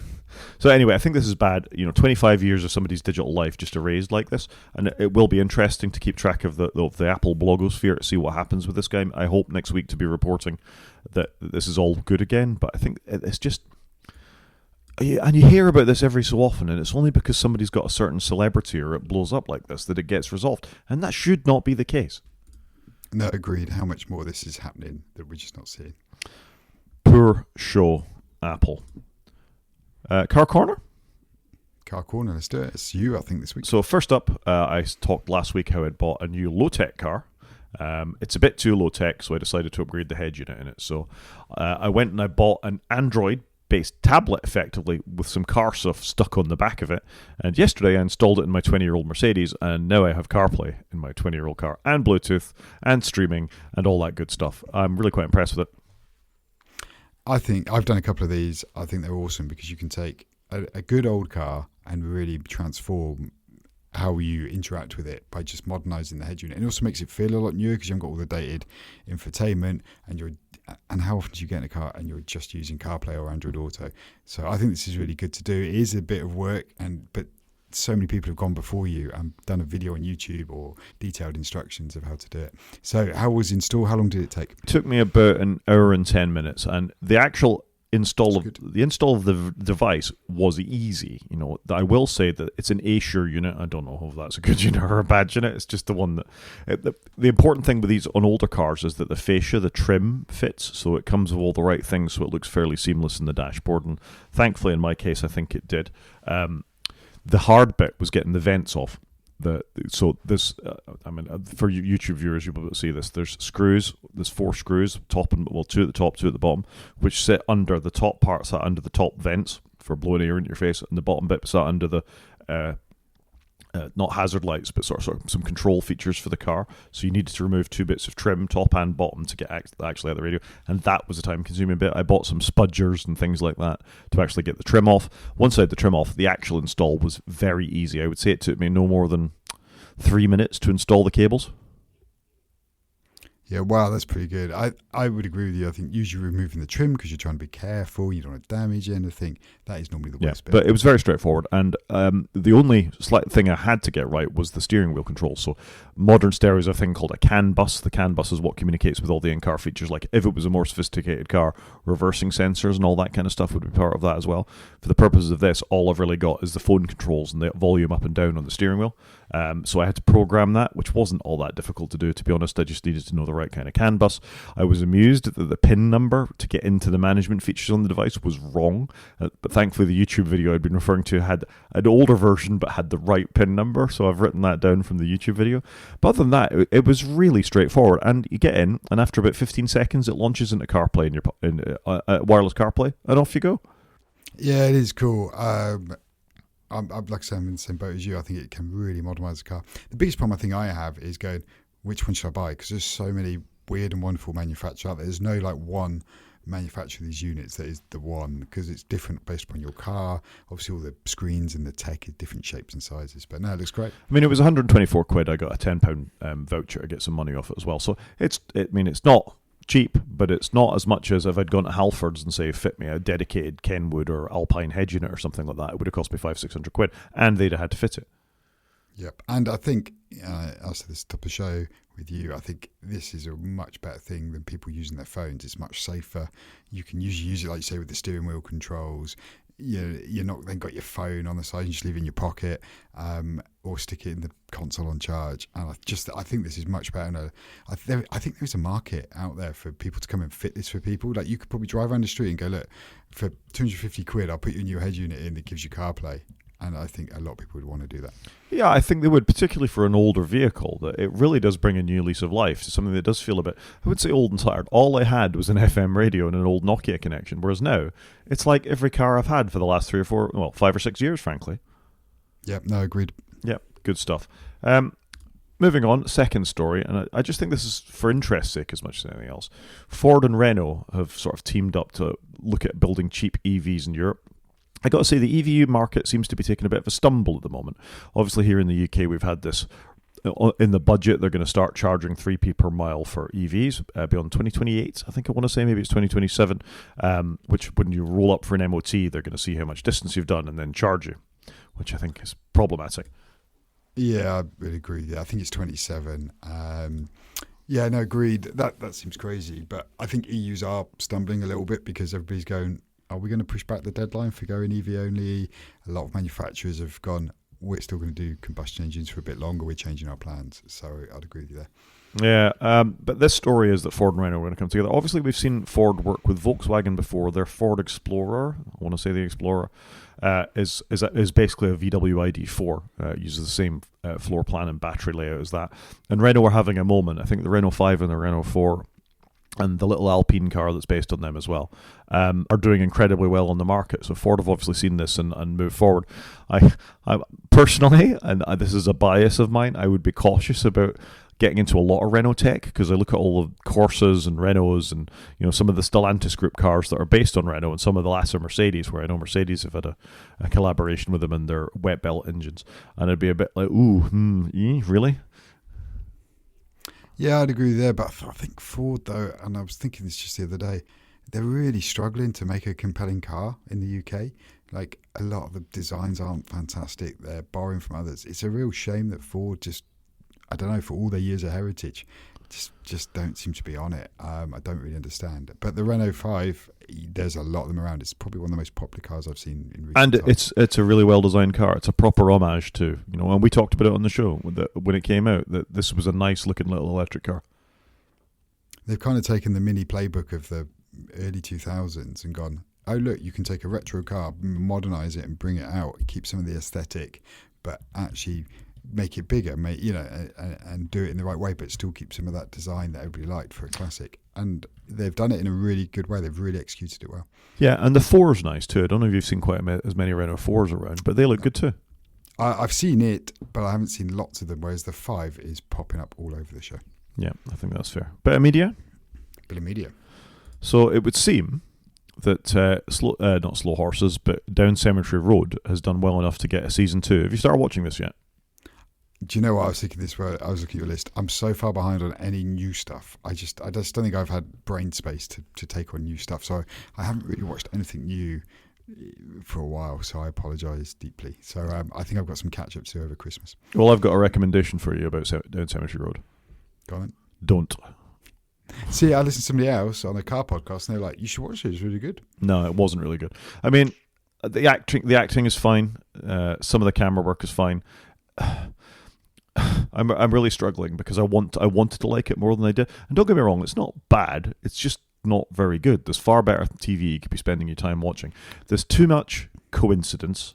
So anyway, I think this is bad. 25 years of somebody's digital life just erased like this, and it will be interesting to keep track of the Apple blogosphere to see what happens with this guy. I hope next week to be reporting that this is all good again, but I think it's just... And you hear about this every so often, and it's only because somebody's got a certain celebrity or it blows up like this that it gets resolved, and that should not be the case. No, agreed. How much more this is happening that we're just not seeing. Poor show, Apple. Car Corner? Car Corner, let's do it. It's you, I think, this week. So first up, I talked last week how I'd bought a new low-tech car. It's a bit too low-tech, so I decided to upgrade the head unit in it. So I went and I bought an Android-based tablet, effectively, with some car stuff stuck on the back of it. And yesterday I installed it in my 20-year-old Mercedes, and now I have CarPlay in my 20-year-old car, and Bluetooth, and streaming, and all that good stuff. I'm really quite impressed with it. I think I've done a couple of these. I think they're awesome because you can take a good old car and really transform how you interact with it by just modernising the head unit. It also makes it feel a lot newer because you haven't got all the dated infotainment, and how often do you get in a car and you're just using CarPlay or Android Auto? So I think this is really good to do. It is a bit of work, but so many people have gone before you and done a video on YouTube or detailed instructions of how to do it. So how was install? How long did it take? It took me about an hour and 10 minutes, and the actual install of the device was easy. I will say that it's an A-Sure unit. I don't know if that's a good unit or a bad unit. It's just the one that the important thing with these on older cars is that the fascia, the trim fits, so it comes with all the right things, so it looks fairly seamless in the dashboard. And thankfully, in my case, I think it did. The hard bit was getting the vents off. So this, for YouTube viewers, you'll be able to see this. There's screws. There's 4 screws, two at the top, 2 at the bottom, which sit under the top part, sat under the top vents for blowing air into your face, and the bottom bit sat under the not hazard lights, but sort of some control features for the car. So you needed to remove 2 bits of trim, top and bottom, to get actually out the radio, and that was a time-consuming bit. I bought some spudgers and things like that to actually get the trim off. Once I had the trim off, the actual install was very easy. I would say it took me no more than 3 minutes to install the cables. Yeah, wow, that's pretty good. I would agree with you. I think usually removing the trim because you're trying to be careful, you don't want to damage anything. That is normally the worst bit. But it was very straightforward, and the only slight thing I had to get right was the steering wheel control. So modern stereo is a thing called a CAN bus. The CAN bus is what communicates with all the in-car features. Like if it was a more sophisticated car, reversing sensors and all that kind of stuff would be part of that as well. For the purposes of this, all I've really got is the phone controls and the volume up and down on the steering wheel. So I had to program that, which wasn't all that difficult to do, to be honest. I just needed to know the right kind of CAN bus. I was amused that the PIN number to get into the management features on the device was wrong. But thankfully, the YouTube video I'd been referring to had an older version but had the right PIN number. So I've written that down from the YouTube video. But other than that, it was really straightforward. And you get in, and after about 15 seconds, it launches into CarPlay in wireless CarPlay, and off you go. Yeah, it is cool. I'm like I say, I'm in the same boat as you. I think it can really modernise the car. The biggest problem I think I have is going, which one should I buy? Because there's so many weird and wonderful manufacturers out there. There's no like one manufacturer of these units that is the one, because it's different based upon your car. Obviously, all the screens and the tech is different shapes and sizes. But no, it looks great. I mean, it was 124 quid. I got a £10 voucher to get some money off it as well. So it's not cheap, but it's not as much as if I'd gone to Halfords and say fit me a dedicated Kenwood or Alpine head unit or something like that. It would have cost me 500-600 quid, and they'd have had to fit it. Yep, and I think I said this at the top of the show with you. I think this is a much better thing than people using their phones. It's much safer. You can usually use it, like you say, with the steering wheel controls. You're not then got your phone on the side. You just leave it in your pocket, or stick it in the console on charge. And I think this is much better. And I think there's a market out there for people to come and fit this for people. Like you could probably drive around the street and go, look, for 250 quid, I'll put you a new head unit in that gives you CarPlay. And I think a lot of people would want to do that. Yeah, I think they would, particularly for an older vehicle. That it really does bring a new lease of life to something that does feel a bit, I would say, old and tired. All I had was an FM radio and an old Nokia connection, whereas now it's like every car I've had for the last 5 or 6 years, frankly. Yep, no, agreed. Yep, good stuff. Moving on, second story, and I just think this is for interest's sake as much as anything else. Ford and Renault have sort of teamed up to look at building cheap EVs in Europe. I got to say, the EV market seems to be taking a bit of a stumble at the moment. Obviously, here in the UK, we've had this in the budget. They're going to start charging 3p per mile for EVs beyond 2028. I think I want to say maybe it's 2027, which when you roll up for an MOT, they're going to see how much distance you've done and then charge you, which I think is problematic. Yeah, I would agree. Yeah, I think it's 27. Yeah, no, agreed. That seems crazy. But I think EUs are stumbling a little bit because everybody's going, are we going to push back the deadline for going EV only? A lot of manufacturers have gone, we're still going to do combustion engines for a bit longer. We're changing our plans. So I'd agree with you there. Yeah, but this story is that Ford and Renault are going to come together. Obviously, we've seen Ford work with Volkswagen before. Their Ford Explorer, I want to say the Explorer, is basically a VW ID4. Uses the same floor plan and battery layout as that. And Renault are having a moment. I think the Renault 5 and the Renault 4 and the little Alpine car that's based on them as well, are doing incredibly well on the market. So Ford have obviously seen this and moved forward. I personally, and this is a bias of mine, I would be cautious about getting into a lot of Renault tech, because I look at all the Corsas and Renaults and some of the Stellantis group cars that are based on Renault, and some of the latter Mercedes, where I know Mercedes have had a collaboration with them in their wet belt engines, and it'd be a bit like, really? Yeah, I'd agree there, but I think Ford, though, and I was thinking this just the other day, they're really struggling to make a compelling car in the UK. Like, a lot of the designs aren't fantastic. They're borrowing from others. It's a real shame that Ford just, I don't know, for all their years of heritage, just don't seem to be on it. I don't really understand. But the Renault 5, there's a lot of them around. It's probably one of the most popular cars I've seen in recent times. And it's a really well-designed car. It's a proper homage to, and we talked about it on the show when it came out, that this was a nice-looking little electric car. They've kind of taken the mini playbook of the early 2000s and gone, oh, look, you can take a retro car, modernise it and bring it out, keep some of the aesthetic, but actually make it bigger, and do it in the right way, but still keep some of that design that everybody liked for a classic. And they've done it in a really good way. They've really executed it well. Yeah, and the 4's nice too. I don't know if you've seen quite as many Renault 4's around, but they look good too. I've seen it, but I haven't seen lots of them, whereas the 5 is popping up all over the show. Yeah, I think that's fair. Bit of media? Bit of media. So it would seem that not Slow Horses, but Down Cemetery Road has done well enough to get a season 2. Have you started watching this yet? Do you know what I was thinking this where I was looking at your list? I'm so far behind on any new stuff. I just don't think I've had brain space to take on new stuff. So I haven't really watched anything new for a while. So I apologise deeply. So I think I've got some catch up to do over Christmas. Well, I've got a recommendation for you about down Cemetery Road. Go on then. Don't. See, I listened to somebody else on a car podcast, and they're like, "You should watch it. It's really good." No, it wasn't really good. I mean, the acting is fine. Some of the camera work is fine. I'm really struggling because I wanted to like it more than I did. And don't get me wrong, it's not bad. It's just not very good. There's far better TV you could be spending your time watching. There's too much coincidence.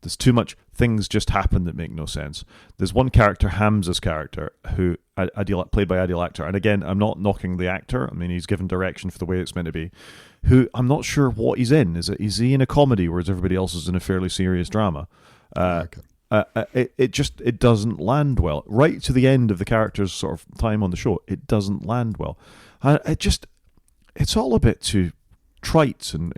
There's too much things just happen that make no sense. There's one character, Hamza's character, who played by Adil Akhtar. And again, I'm not knocking the actor. I mean, he's given direction for the way it's meant to be. Who I'm not sure what he's in. Is he in a comedy, whereas everybody else is in a fairly serious drama? Okay. It doesn't land well. Right to the end of the character's sort of time on the show, it doesn't land well. It's all a bit too trite and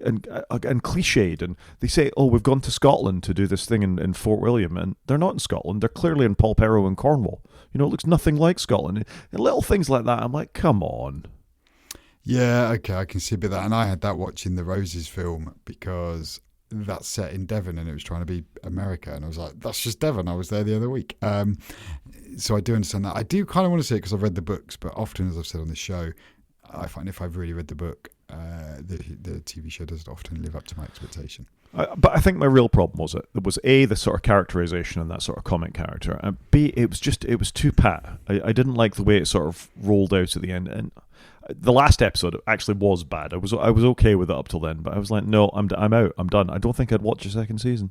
cliched. And they say, "Oh, we've gone to Scotland to do this thing in Fort William," and they're not in Scotland. They're clearly in Polperro in Cornwall. You know, it looks nothing like Scotland. And little things like that, I'm like, come on. Yeah, okay, I can see a bit of that. And I had that watching the Roses film because that's set in Devon and it was trying to be America. And I was like, that's just Devon. I was there the other week. So I do understand that. I do kind of want to see it because I've read the books, but often, as I've said on this show, I find if I've really read the book, the TV show doesn't often live up to my expectation. But I think my real problem was A, the sort of characterization and that sort of comic character, and B, it was too pat. I didn't like the way it sort of rolled out at the end, and the last episode actually was bad. I was okay with it up till then, but I was like, no, I'm out, I'm done. I don't think I'd watch a second season.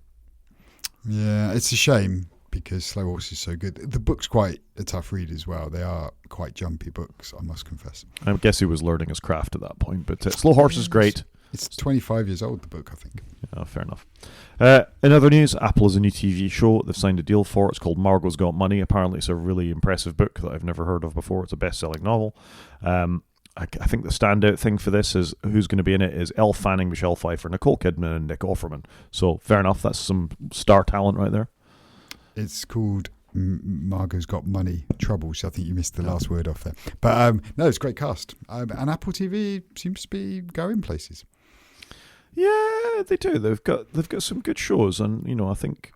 Yeah, it's a shame because Slow Horse is so good. The book's quite a tough read as well. They are quite jumpy books, I must confess. I guess he was learning his craft at that point, but Slow Horse is great. It's 25 years old, the book, I think. Yeah, fair enough. In other news, Apple has a new TV show they've signed a deal for. It's called Margot's Got Money. Apparently it's a really impressive book that I've never heard of before. It's a best-selling novel. I think the standout thing for this is who's going to be in it is Elle Fanning, Michelle Pfeiffer, Nicole Kidman, and Nick Offerman. So fair enough, that's some star talent right there. It's called Margot's Got Money Troubles. I think you missed the last word off there. But no, it's a great cast. And Apple TV seems to be going places. Yeah, they do. They've got some good shows, and you know, I think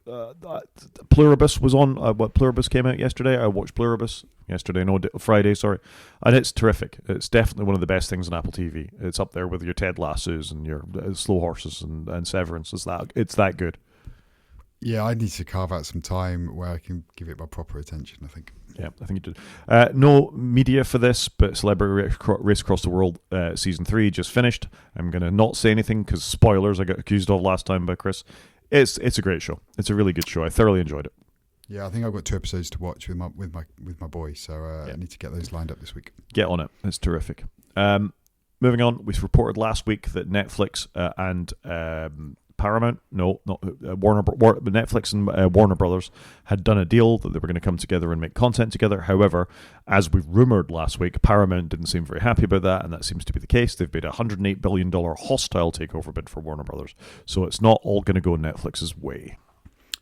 Pluribus was on. Pluribus came out yesterday. I watched Pluribus yesterday, Friday, sorry, and it's terrific. It's definitely one of the best things on Apple TV. It's up there with your Ted Lassos and your Slow Horses and Severance. It's that good. Yeah, I need to carve out some time where I can give it my proper attention, I think. Yeah, I think you did. No media for this, but Celebrity Race Across the World Season 3 just finished. I'm going to not say anything because spoilers I got accused of last time by Chris. It's a great show. It's a really good show. I thoroughly enjoyed it. Yeah, I think I've got 2 episodes to watch with my boy, so I need to get those lined up this week. Get on it. It's terrific. Moving on, we reported last week that Netflix and Paramount, Netflix and Warner Brothers had done a deal that they were going to come together and make content together. However, as we rumoured last week, Paramount didn't seem very happy about that, and that seems to be the case. They've made a $108 billion hostile takeover bid for Warner Brothers, so it's not all going to go Netflix's way.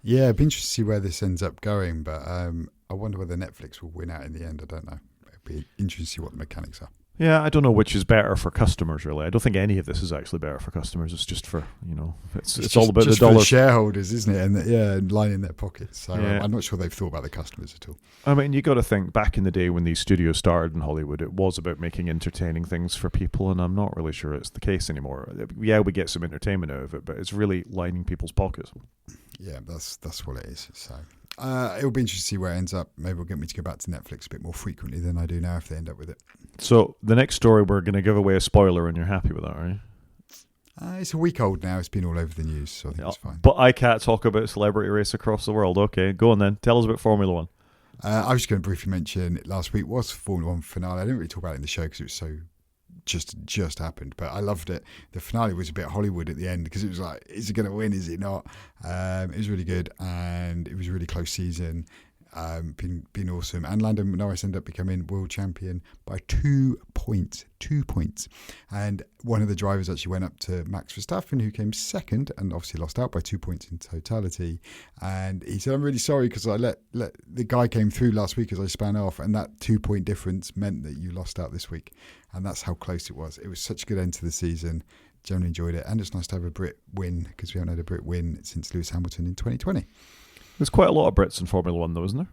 Yeah, it'd be interesting to see where this ends up going, but I wonder whether Netflix will win out in the end. I don't know. It'd be interesting to see what the mechanics are. Yeah, I don't know which is better for customers, really. I don't think any of this is actually better for customers. It's just for, it's all about the dollars. For the shareholders, isn't it? And lining their pockets. So yeah. I'm not sure they've thought about the customers at all. I mean, you got to think, back in the day when these studios started in Hollywood, it was about making entertaining things for people, and I'm not really sure it's the case anymore. Yeah, we get some entertainment out of it, but it's really lining people's pockets. Yeah, that's what it is. So it'll be interesting to see where it ends up. Maybe it'll get me to go back to Netflix a bit more frequently than I do now if they end up with it. So the next story, we're going to give away a spoiler, and you're happy with that, are you? It's a week old now. It's been all over the news, so I think it's fine. But I can't talk about Celebrity Race Across the World. Okay, go on then. Tell us about Formula One. I was just going to briefly mention last week was Formula One finale. I didn't really talk about it in the show because it was so just happened, but I loved it. The finale was a bit Hollywood at the end because it was like, is it going to win? Is it not? It was really good, and it was a really close season. Been awesome. And Lando Norris ended up becoming world champion by 2 points. 2 points. And one of the drivers actually went up to Max Verstappen, who came second and obviously lost out by 2 points in totality. And he said, I'm really sorry because I let the guy came through last week as I span off, and that 2 point difference meant that you lost out this week. And that's how close it was. It was such a good end to the season. Generally enjoyed it. And it's nice to have a Brit win, because we haven't had a Brit win since Lewis Hamilton in 2020. There's quite a lot of Brits in Formula One, though, isn't there?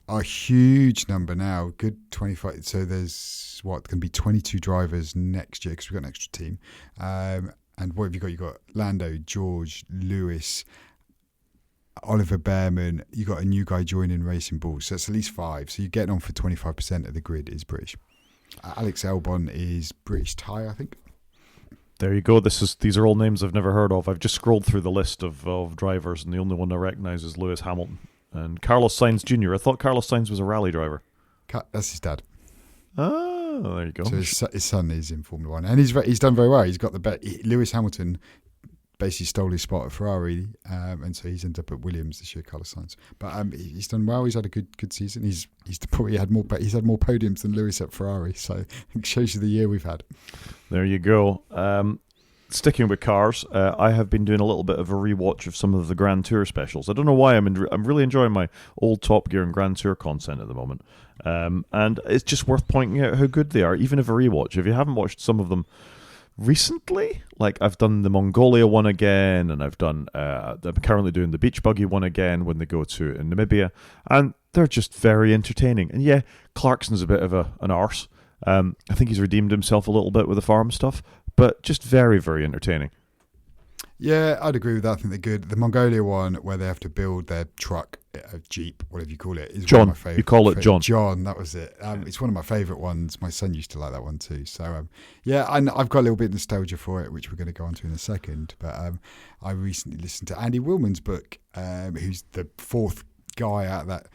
A huge number now. Good 25. So there's going to be 22 drivers next year, because we've got an extra team. And what have you got? You've got Lando, George, Lewis, Oliver Behrman. You've got a new guy joining Racing Bulls. So it's at least 5. So you're getting on for 25% of the grid is British. Alex Albon is British Thai, I think. There you go. These are all names I've never heard of. I've just scrolled through the list of drivers, and the only one I recognise is Lewis Hamilton and Carlos Sainz Jr. I thought Carlos Sainz was a rally driver. That's his dad. Oh, there you go. So his son is in Formula One, and he's done very well. He's got the bet. Lewis Hamilton basically stole his spot at Ferrari, and so he's ended up at Williams this year, Carlos Sainz. But he's done well. He's had a good season. He's probably had more podiums than Lewis at Ferrari. So it shows you the year we've had. There you go. Sticking with cars, I have been doing a little bit of a rewatch of some of the Grand Tour specials. I don't know why I'm really enjoying my old Top Gear and Grand Tour content at the moment, and it's just worth pointing out how good they are, even if a rewatch. If you haven't watched some of them recently, like I've done the Mongolia one again, and I've done I'm currently doing the beach buggy one again when they go to Namibia, and they're just very entertaining. And yeah, Clarkson's a bit of an arse. I think he's redeemed himself a little bit with the farm stuff, but just very, very entertaining. Yeah, I'd agree with that. I think they're good. The Mongolia one, where they have to build their truck, a Jeep, whatever you call it, is John. One of my favourite. You call it John. John, that was it. It's one of my favourite ones. My son used to like that one too. So, yeah, and I've got a little bit of nostalgia for it, which we're going to go on to in a second. But I recently listened to Andy Willman's book, who's the fourth guy out of that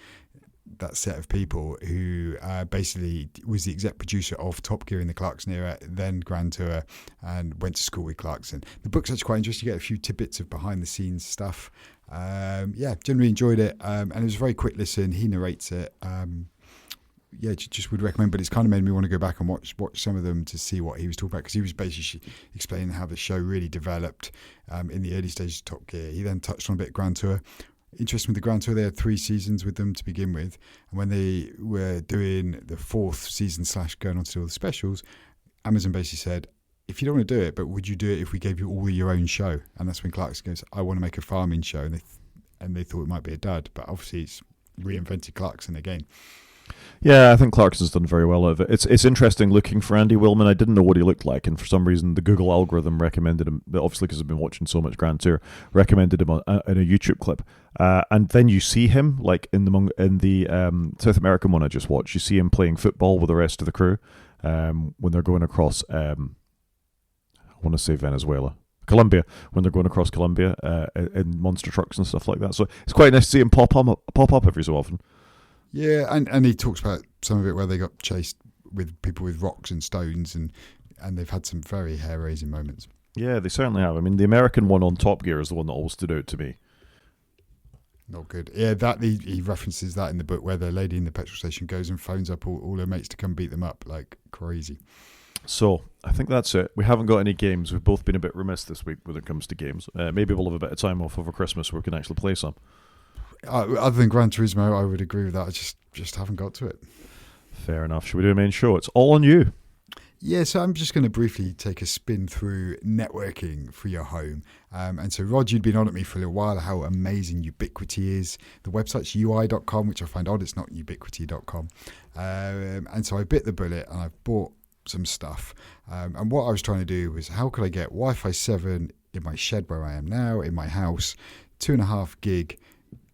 set of people, who basically was the exec producer of Top Gear in the Clarkson era, then Grand Tour, and went to school with Clarkson. The book's actually quite interesting. You get a few tidbits of behind the scenes stuff. Yeah, generally enjoyed it, and it was a very quick listen. He narrates it. Yeah, just would recommend, but it's kind of made me want to go back and watch some of them to see what he was talking about, because he was basically explaining how the show really developed in the early stages of Top Gear. He then touched on a bit of Grand Tour. Interesting with the Grand Tour, they had 3 seasons with them to begin with, and when they were doing the 4th season / going on to do all the specials, Amazon basically said, if you don't want to do it, but would you do it if we gave you all your own show? And that's when Clarkson goes, I want to make a farming show, and they thought it might be a dud, but obviously it's reinvented Clarkson again. Yeah, I think Clarkson's done very well out of it. It's interesting looking for Andy Willman. I didn't know what he looked like, and for some reason the Google algorithm recommended him, obviously because I've been watching so much Grand Tour, recommended him in a YouTube clip. And then you see him, like in the South American one I just watched, you see him playing football with the rest of the crew when they're going across, I want to say Colombia, when they're going across Colombia in monster trucks and stuff like that. So it's quite nice to see him pop up every so often. Yeah, and he talks about some of it where they got chased with people with rocks and stones, and they've had some very hair-raising moments. Yeah, they certainly have. I mean, the American one on Top Gear is the one that always stood out to me. Not good. Yeah, that he references that in the book, where the lady in the petrol station goes and phones up all her mates to come beat them up like crazy. So, I think that's it. We haven't got any games. We've both been a bit remiss this week when it comes to games. Maybe we'll have a bit of time off over Christmas where we can actually play some. Other than Gran Turismo, I would agree with that. I just haven't got to it. Fair enough. Should we do a main show? It's all on you. Yeah, so I'm just going to briefly take a spin through networking for your home. And so, Rod, you'd been on at me for a little while, how amazing Ubiquiti is. The website's ui.com, which I find odd. It's not ubiquiti.com. And so I bit the bullet and I bought some stuff. And what I was trying to do was, how could I get Wi-Fi 7 in my shed where I am now, in my house, 2.5 gig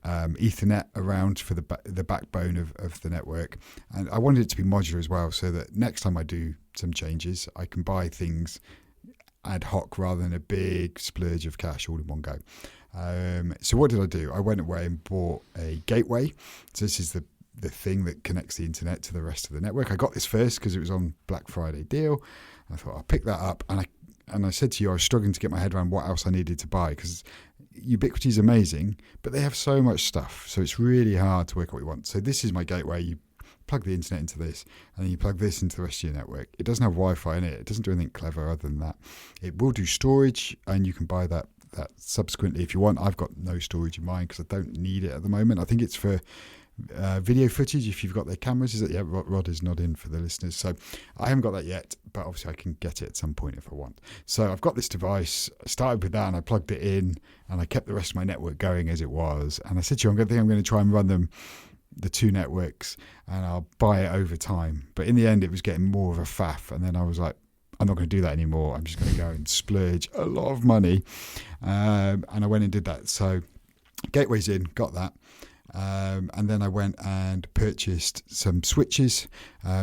Ethernet around for the backbone of the network, and I wanted it to be modular as well, so that next time I do some changes, I can buy things ad hoc rather than a big splurge of cash all in one go. So what did I do? I went away and bought a gateway. So this is the thing that connects the internet to the rest of the network. I got this first because it was on Black Friday deal. I thought I'll pick that up, and I said to you I was struggling to get my head around what else I needed to buy, because Ubiquity is amazing, but they have so much stuff, so it's really hard to work out what you want. So this is my gateway. You plug the internet into this, and then you plug this into the rest of your network. It doesn't have Wi-Fi in it. It doesn't do anything clever other than that. It will do storage, and you can buy that subsequently if you want. I've got no storage in mine because I don't need it at the moment. I think it's for video footage if you've got their cameras. Is it? Yeah, Rod is not in for the listeners, so I haven't got that yet, but obviously I can get it at some point if I want. So I've got this device. I started with that and I plugged it in, and I kept the rest of my network going as it was, and I said to you, I'm going to try and run them, the two networks, and I'll buy it over time. But in the end it was getting more of a faff, and then I was like, I'm not going to do that anymore. I'm just going to go and splurge a lot of money, and I went and did that. So gateway's in, got that. And then I went and purchased some switches.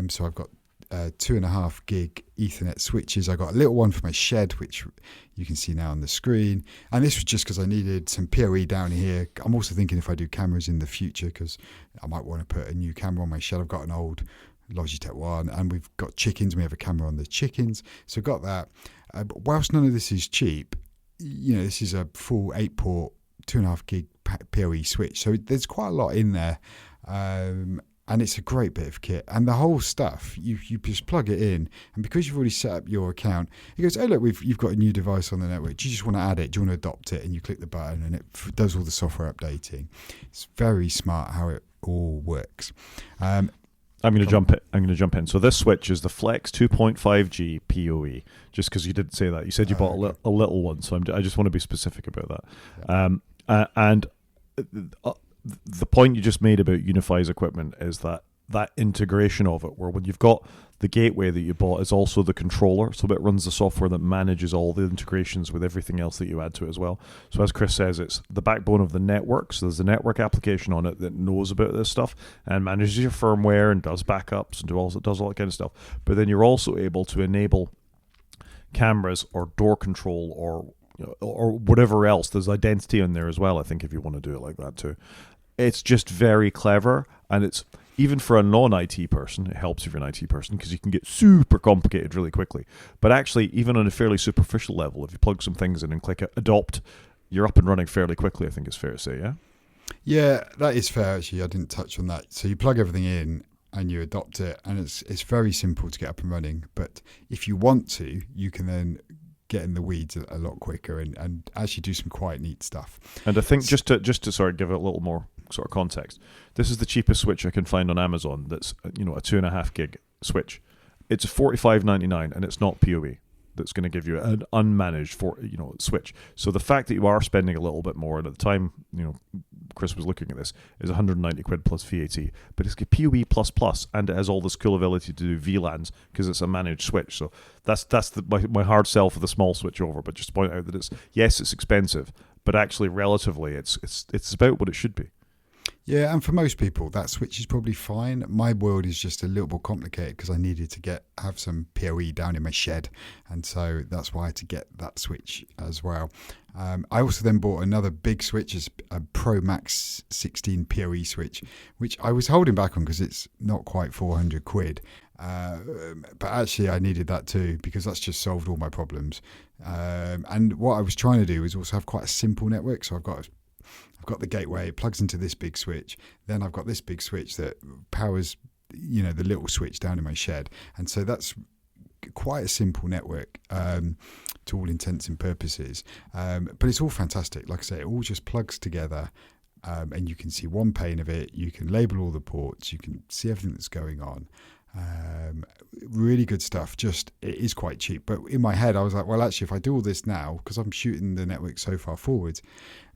So I've got 2.5 gig Ethernet switches. I got a little one for my shed, which you can see now on the screen. And this was just because I needed some PoE down here. I'm also thinking if I do cameras in the future, because I might want to put a new camera on my shed. I've got an old Logitech one, and we've got chickens. We have a camera on the chickens. So got that. But whilst none of this is cheap, this is a full 8-port, 2.5 gig PoE switch, so there's quite a lot in there, and it's a great bit of kit. And the whole stuff, you just plug it in, and because you've already set up your account, it goes, oh look, you've got a new device on the network, do you just want to add it, do you want to adopt it? And you click the button and it does all the software updating. It's very smart how it all works. I'm going to jump in. So this switch is the Flex 2.5G PoE. Just because you didn't say that, you said you bought a little one, so I just want to be specific about that. Yeah. And the point you just made about Unify's equipment is that integration of it, where when you've got the gateway that you bought is also the controller, so it runs the software that manages all the integrations with everything else that you add to it as well. So as Chris says, it's the backbone of the network, so there's a network application on it that knows about this stuff and manages your firmware and does backups and does all that kind of stuff. But then you're also able to enable cameras or door control or whatever else. There's identity in there as well, I think, if you want to do it like that too. It's just very clever, and it's even for a non-IT person, it helps if you're an IT person because you can get super complicated really quickly. But actually, even on a fairly superficial level, if you plug some things in and click adopt, you're up and running fairly quickly, I think it's fair to say, yeah? Yeah, that is fair, actually. I didn't touch on that. So you plug everything in and you adopt it, and it's very simple to get up and running. But if you want to, you can then get in the weeds a lot quicker and actually do some quite neat stuff. And I think just to sort of give it a little more sort of context, this is the cheapest switch I can find on Amazon. That's a 2.5 gig switch. It's $45.99, and it's not PoE. That's going to give you an unmanaged switch. So the fact that you are spending a little bit more, and at the time Chris was looking at this, is 190 quid plus VAT, but it's PoE plus, and it has all this cool ability to do VLANs because it's a managed switch. So that's my hard sell for the small switch over. But just to point out that it's expensive, but actually relatively it's about what it should be. Yeah, and for most people, that switch is probably fine. My world is just a little bit complicated because I needed to have some PoE down in my shed, and so that's why I had to get that switch as well. I also then bought another big switch, a Pro Max 16 PoE switch, which I was holding back on because it's not quite 400 quid. But actually I needed that too because that's just solved all my problems. And what I was trying to do is also have quite a simple network. So I've got the gateway, it plugs into this big switch. Then I've got this big switch that powers, the little switch down in my shed. And so that's quite a simple network to all intents and purposes. But it's all fantastic. Like I say, it all just plugs together. And you can see one pane of it. You can label all the ports. You can see everything that's going on. Really good stuff. Just, it is quite cheap. But in my head, I was like, well, actually, if I do all this now, because I'm shooting the network so far forwards,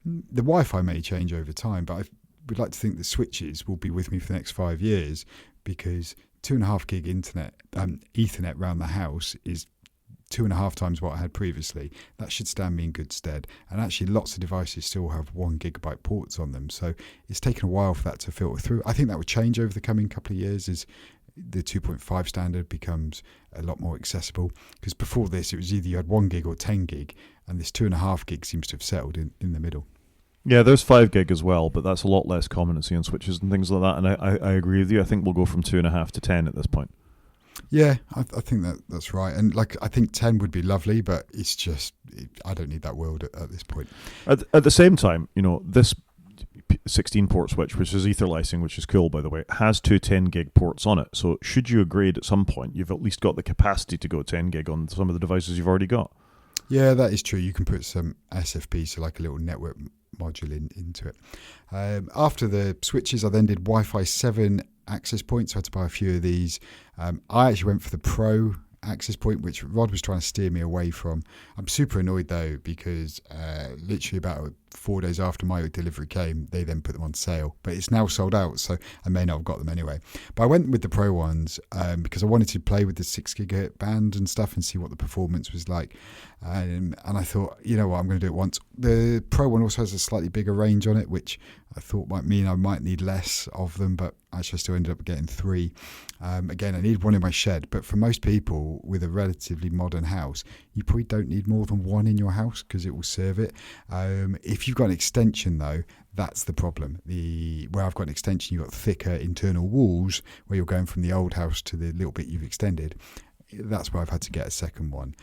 the Wi-Fi may change over time, but I would like to think the switches will be with me for the next 5 years because 2.5 gig Ethernet around the house is 2.5 times what I had previously. That should stand me in good stead. And actually, lots of devices still have 1 gigabyte ports on them. So it's taken a while for that to filter through. I think that would change over the coming couple of years as the 2.5 standard becomes a lot more accessible. Because before this, it was either you had 1 gig or 10 gig, and this 2.5 gig seems to have settled in the middle. Yeah, there's 5 gig as well, but that's a lot less common to see on switches and things like that. And I agree with you. I think we'll go from 2.5 to 10 at this point. Yeah, I think that's right. And like, I think 10 would be lovely, but it's just, I don't need that world at this point. At the same time, this 16 port switch, which is etherlicing, which is cool, by the way, has two 10 gig ports on it. So should you upgrade at some point, you've at least got the capacity to go 10 gig on some of the devices you've already got. Yeah, that is true. You can put some SFP, so like a little network module into it. After the switches, I then did Wi-Fi 7 access points. So I had to buy a few of these. I actually went for the Pro access point, which Rod was trying to steer me away from. I'm super annoyed though, because literally about 4 days after my delivery came, they then put them on sale, but it's now sold out, so I may not have got them anyway. But I went with the Pro ones because I wanted to play with the 6 gigahertz band and stuff and see what the performance was like. And I thought, you know what, I'm going to do it once. The Pro one also has a slightly bigger range on it, which I thought might mean I might need less of them, but actually I still ended up getting 3. Again, I need one in my shed, but for most people with a relatively modern house, you probably don't need more than one in your house because it will serve it. If you've got an extension though, that's the problem. Where I've got an extension, you've got thicker internal walls where you're going from the old house to the little bit you've extended. That's where I've had to get a second one.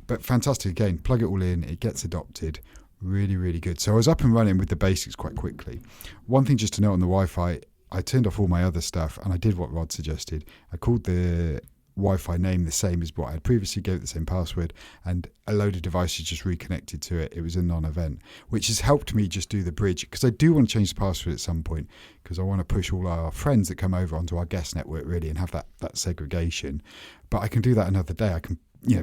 But fantastic, again, plug it all in, it gets adopted. Really, really good. So I was up and running with the basics quite quickly. One thing just to note on the Wi-Fi, I turned off all my other stuff and I did what Rod suggested. I called the Wi-Fi name the same as what I had previously, gave it the same password, and a load of devices just reconnected to it. It was a non-event, which has helped me just do the bridge, because I do want to change the password at some point, because I want to push all our friends that come over onto our guest network really and have that segregation. But I can do that another day. I can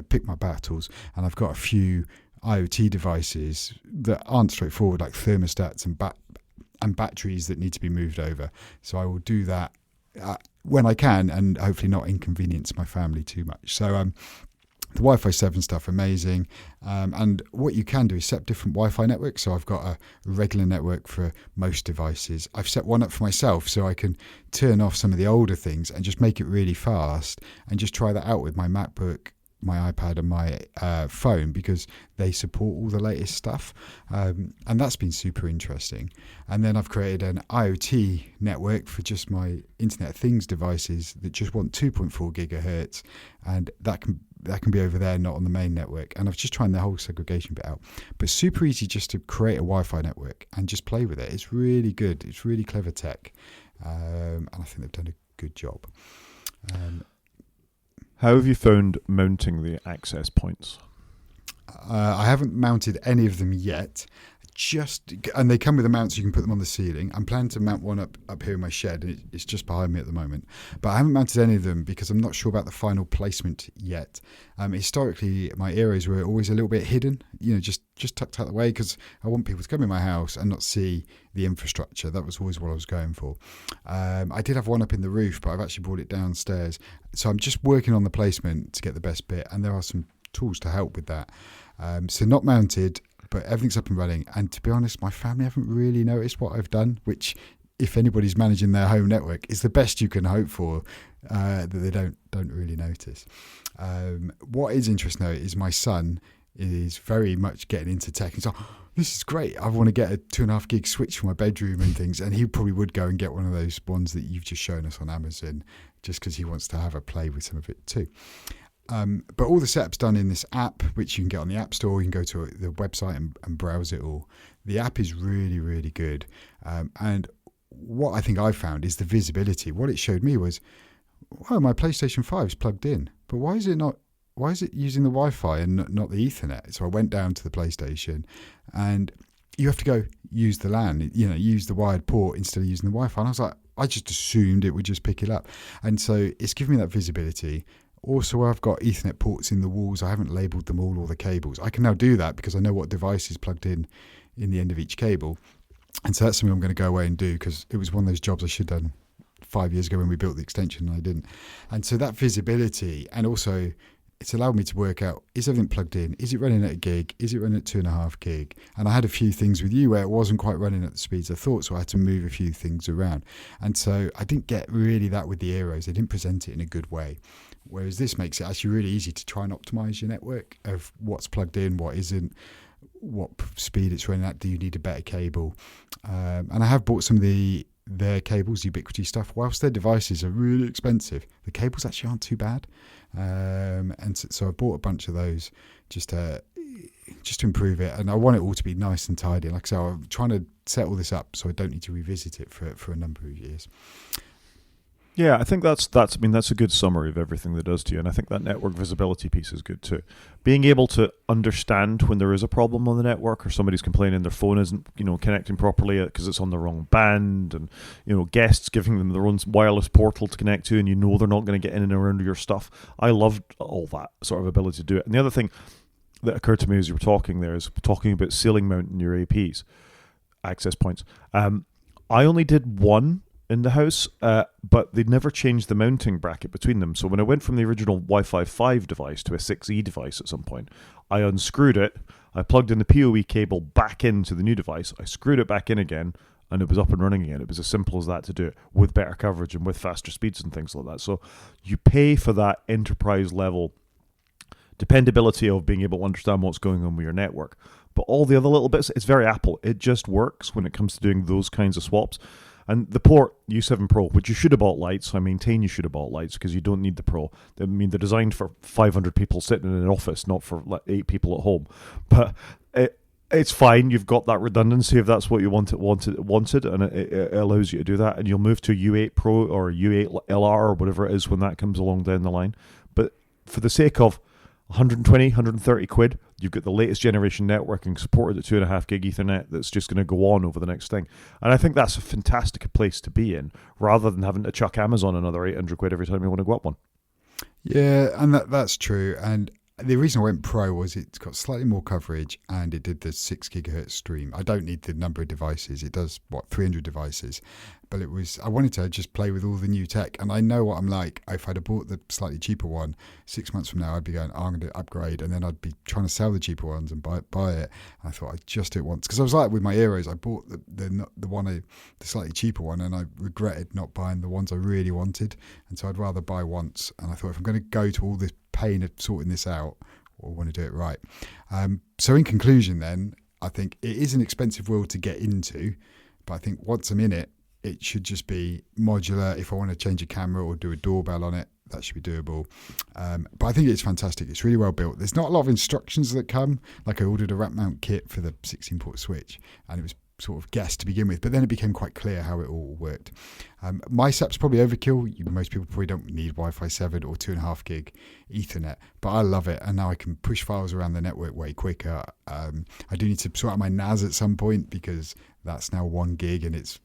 pick my battles, and I've got a few IoT devices that aren't straightforward, like thermostats and batteries that need to be moved over. So I will do that when I can, and hopefully not inconvenience my family too much. So the Wi-Fi 7 stuff, amazing. And what you can do is set different Wi-Fi networks. So I've got a regular network for most devices. I've set one up for myself so I can turn off some of the older things and just make it really fast, and just try that out with my MacBook, my iPad and my phone, because they support all the latest stuff, and that's been super interesting. And then I've created an IoT network for just my Internet of Things devices that just want 2.4 gigahertz, and that can be over there, not on the main network. And I've just tried the whole segregation bit out, but super easy just to create a Wi-Fi network and just play with it. It's really good. It's really clever tech, and I think they've done a good job. How have you found mounting the access points? I haven't mounted any of them yet. And they come with a mount, so you can put them on the ceiling. I'm planning to mount one up here in my shed, and it's just behind me at the moment. But I haven't mounted any of them because I'm not sure about the final placement yet. Historically, my areas were always a little bit hidden, just tucked out the way, because I want people to come in my house and not see the infrastructure. That was always what I was going for. I did have one up in the roof, but I've actually brought it downstairs. So I'm just working on the placement to get the best bit, and there are some tools to help with that. So not mounted, but everything's up and running. And to be honest, my family haven't really noticed what I've done, which, if anybody's managing their home network, is the best you can hope for, that they don't really notice. What is interesting though is my son is very much getting into tech. He's like, oh, this is great. I want to get a 2.5 gig switch for my bedroom and things. And he probably would go and get one of those ones that you've just shown us on Amazon, just because he wants to have a play with some of it too. But all the setup's done in this app, which you can get on the App Store. You can go to the website and browse it all. The app is really, really good. And what I think I found is the visibility. What it showed me was, well, my PlayStation 5 is plugged in, but why is it using the Wi-Fi and not the Ethernet? So I went down to the PlayStation, and you have to go use the LAN, use the wired port instead of using the Wi-Fi. And I was like, I just assumed it would just pick it up. And so it's given me that visibility. Also, I've got Ethernet ports in the walls. I haven't labelled them all, or the cables. I can now do that because I know what device is plugged in the end of each cable. And so that's something I'm going to go away and do, because it was one of those jobs I should have done 5 years ago when we built the extension, and I didn't. And so that visibility, and also it's allowed me to work out, is everything plugged in? Is it running at a gig? Is it running at 2.5 gig? And I had a few things with you where it wasn't quite running at the speeds I thought, so I had to move a few things around. And so I didn't get really that with the Aeros. They didn't present it in a good way. Whereas this makes it actually really easy to try and optimize your network of what's plugged in, what isn't, what speed it's running at. Do you need a better cable? And I have bought some of the their cables, Ubiquiti stuff, whilst their devices are really expensive, the cables actually aren't too bad. And so I bought a bunch of those just to improve it, and I want it all to be nice and tidy. Like I say, I'm trying to set all this up so I don't need to revisit it for a number of years. Yeah, I think that's a good summary of everything that it does to you, and I think that network visibility piece is good too. Being able to understand when there is a problem on the network, or somebody's complaining their phone isn't, connecting properly because it's on the wrong band, and guests giving them their own wireless portal to connect to, and they're not going to get in and around your stuff. I loved all that sort of ability to do it. And the other thing that occurred to me as you were talking there is talking about ceiling mounting your APs, access points. I only did one in the house, but they'd never changed the mounting bracket between them. So when I went from the original Wi-Fi 5 device to a 6E device at some point, I unscrewed it, I plugged in the PoE cable back into the new device, I screwed it back in again, and it was up and running again. It was as simple as that to do it, with better coverage and with faster speeds and things like that. So you pay for that enterprise level dependability of being able to understand what's going on with your network. But all the other little bits, it's very Apple. It just works when it comes to doing those kinds of swaps. And the port U7 Pro, which you should have bought lights, so I maintain you should have bought lights because you don't need the Pro. I mean, they're designed for 500 people sitting in an office, not for 8 people at home. But it's fine. You've got that redundancy if that's what you wanted, and it allows you to do that. And you'll move to U8 Pro or U8 LR or whatever it is when that comes along down the line. But for the sake of 120, 130 quid, you've got the latest generation networking supported at 2.5 gig Ethernet that's just going to go on over the next thing. And I think that's a fantastic place to be in, rather than having to chuck Amazon another 800 quid every time you want to go up one. Yeah, and that's true. And the reason I went Pro was it's got slightly more coverage and it did the 6 gigahertz stream. I don't need the number of devices. It does, 300 devices. But I wanted to just play with all the new tech. And I know what I'm like. If I'd have bought the slightly cheaper one 6 months from now, I'd be going, I'm going to upgrade. And then I'd be trying to sell the cheaper ones and buy it. And I thought I'd just do it once. Because I was like with my Eros, I bought the slightly cheaper one, and I regretted not buying the ones I really wanted. And so I'd rather buy once. And I thought, if I'm going to go to all this pain of sorting this out, I want to do it right. So in conclusion then, I think it is an expensive world to get into, but I think once I'm in it, it should just be modular. If I want to change a camera or do a doorbell on it, that should be doable. But I think it's fantastic. It's really well built. There's not a lot of instructions that come. Like I ordered a rack mount kit for the 16-port switch, and it was sort of guessed to begin with, but then it became quite clear how it all worked. My setup's probably overkill. Most people probably don't need Wi-Fi 7 or 2.5 gig Ethernet, but I love it, and now I can push files around the network way quicker. I do need to sort out my NAS at some point because that's now 1 gig, and it's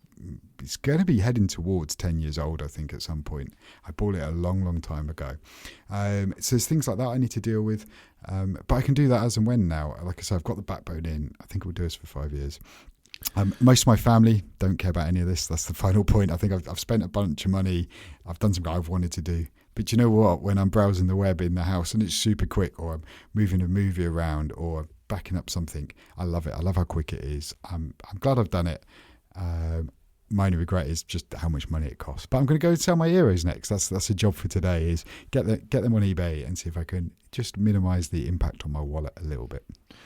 going to be heading towards 10 years old, I think, at some point. I bought it a long, long time ago. So there's things like that I need to deal with, but I can do that as and when now. Like I said, I've got the backbone in. I think it will do us for 5 years. Most of my family don't care about any of this. That's the final point. I think I've spent a bunch of money. I've done something I've wanted to do. But you know what? When I'm browsing the web in the house and it's super quick, or I'm moving a movie around or backing up something, I love it. I love how quick it is. I'm glad I've done it. My only regret is just how much money it costs. But I'm going to go sell my Eros next. That's a job for today, is get them on eBay and see if I can just minimise the impact on my wallet a little bit.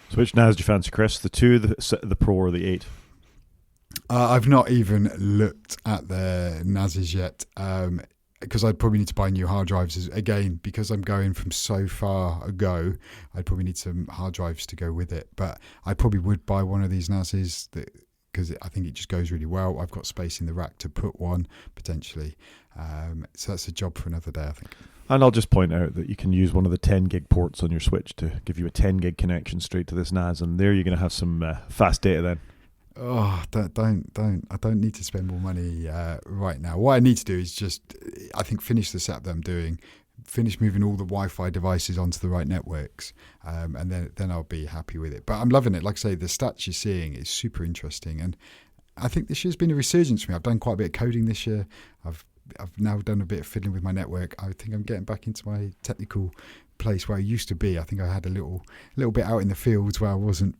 So which NAS do you fancy, Chris? The 2, the Pro, or the 8? I've not even looked at the NASs yet, because I'd probably need to buy new hard drives. Again, because I'm going from so far ago, I'd probably need some hard drives to go with it. But I probably would buy one of these NASs because I think it just goes really well. I've got space in the rack to put one, potentially. So that's a job for another day, I think. And I'll just point out that you can use one of the 10 gig ports on your Switch to give you a 10 gig connection straight to this NAS, and there you're going to have some fast data then. Oh, don't! I don't need to spend more money right now. What I need to do is just, I think, finish the setup that I'm doing, finish moving all the Wi-Fi devices onto the right networks, and then I'll be happy with it. But I'm loving it. Like I say, the stats you're seeing is super interesting, and I think this year's been a resurgence for me. I've done quite a bit of coding this year. I've now done a bit of fiddling with my network. I think I'm getting back into my technical place where I used to be. I think I had a little bit out in the fields where I wasn't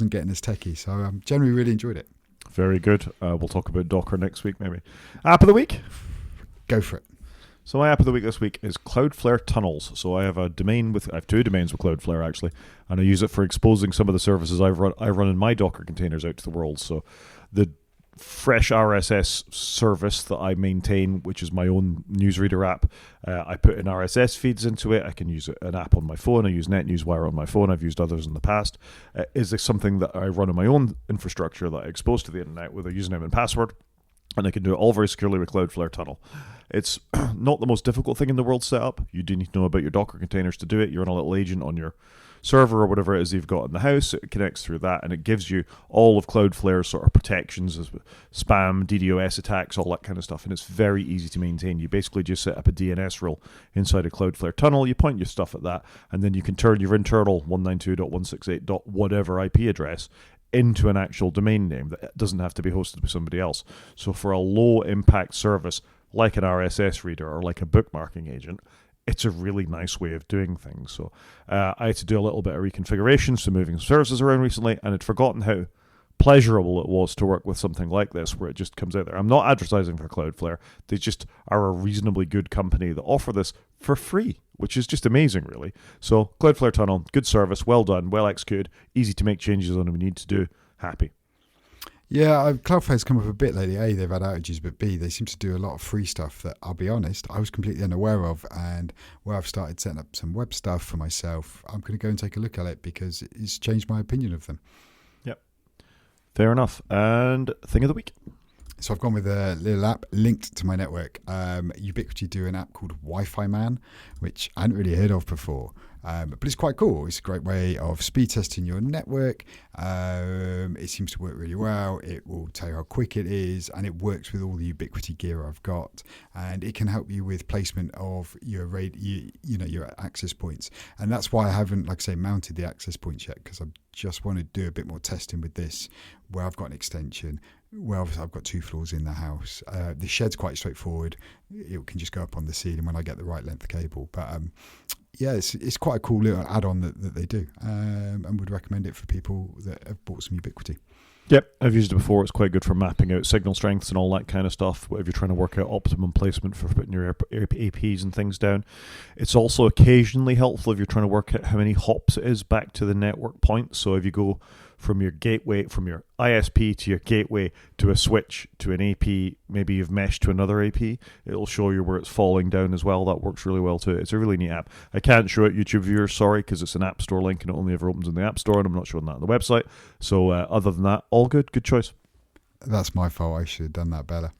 getting as techie, so I generally really enjoyed it. Very good. We'll talk about Docker next week, maybe. App of the week? Go for it. So my app of the week this week is Cloudflare Tunnels. So I have I have 2 domains with Cloudflare, actually, and I use it for exposing some of the services I run in my Docker containers out to the world. So the fresh RSS service that I maintain, which is my own newsreader app. I put in RSS feeds into it. I can use an app on my phone. I use NetNewsWire on my phone. I've used others in the past. Is this something that I run on my own infrastructure that I expose to the internet with a username and password? And I can do it all very securely with Cloudflare Tunnel. It's not the most difficult thing in the world to set up. You do need to know about your Docker containers to do it. You're on a little agent on your server or whatever it is you've got in the house. It connects through that, and it gives you all of Cloudflare's sort of protections, as spam, DDoS attacks, all that kind of stuff, and it's very easy to maintain. You basically just set up a DNS rule inside a Cloudflare tunnel, you point your stuff at that, and then you can turn your internal 192.168.whatever IP address into an actual domain name that doesn't have to be hosted by somebody else. So for a low impact service like an RSS reader or like a bookmarking agent, it's a really nice way of doing things. So I had to do a little bit of reconfiguration, so moving services around recently, and had forgotten how pleasurable it was to work with something like this where it just comes out there. I'm not advertising for Cloudflare. They just are a reasonably good company that offer this for free, which is just amazing, really. So Cloudflare Tunnel, good service, well done, well executed, easy to make changes on if we need to do, happy. Yeah, Cloudflare's come up a bit lately. A, they've had outages, but B, they seem to do a lot of free stuff that, I'll be honest, I was completely unaware of. And where I've started setting up some web stuff for myself, I'm going to go and take a look at it because it's changed my opinion of them. Yep. Fair enough. And thing of the week. So I've gone with a little app linked to my network. Ubiquiti do an app called Wi-Fi Man, which I hadn't really heard of before. But it's quite cool. It's a great way of speed testing your network. It seems to work really well. It will tell you how quick it is, and it works with all the Ubiquiti gear I've got. And it can help you with placement of your your access points. And that's why I haven't, like I say, mounted the access points yet, because I just want to do a bit more testing with this, where I've got an extension. Well, I've got 2 floors in the house. The shed's quite straightforward. It can just go up on the ceiling when I get the right length cable. But yeah, it's quite a cool little add-on that they do, and would recommend it for people that have bought some Ubiquiti. Yep, I've used it before. It's quite good for mapping out signal strengths and all that kind of stuff. If you're trying to work out optimum placement for putting your APs and things down. It's also occasionally helpful if you're trying to work out how many hops it is back to the network point. So if you go from your gateway, from your ISP to your gateway to a switch to an AP, maybe you've meshed to another AP, it'll show you where it's falling down as well. That works really well too. It's a really neat app. I can't show it YouTube viewers, sorry, because it's an App Store link and it only ever opens in the App Store, and I'm not showing that on the website. So other than that, all good. Good choice. That's my fault. I should have done that better.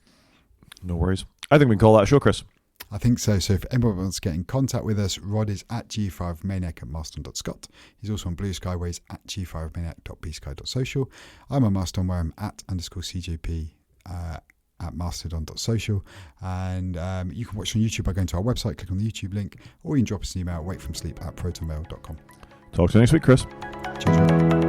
No worries. I think we can call that a show, Chris. I think so. So if anyone wants to get in contact with us, Rod is at g5maniac@mastodon.scot. He's also on Blue Sky, where he's at g5maniac.bsky.social. I'm on Mastodon, where I'm at _CJP at mastodon.social. And you can watch on YouTube by going to our website, click on the YouTube link, or you can drop us an email, waitfromsleep@protonmail.com. Talk to you next week, Chris. Cheers, Rod.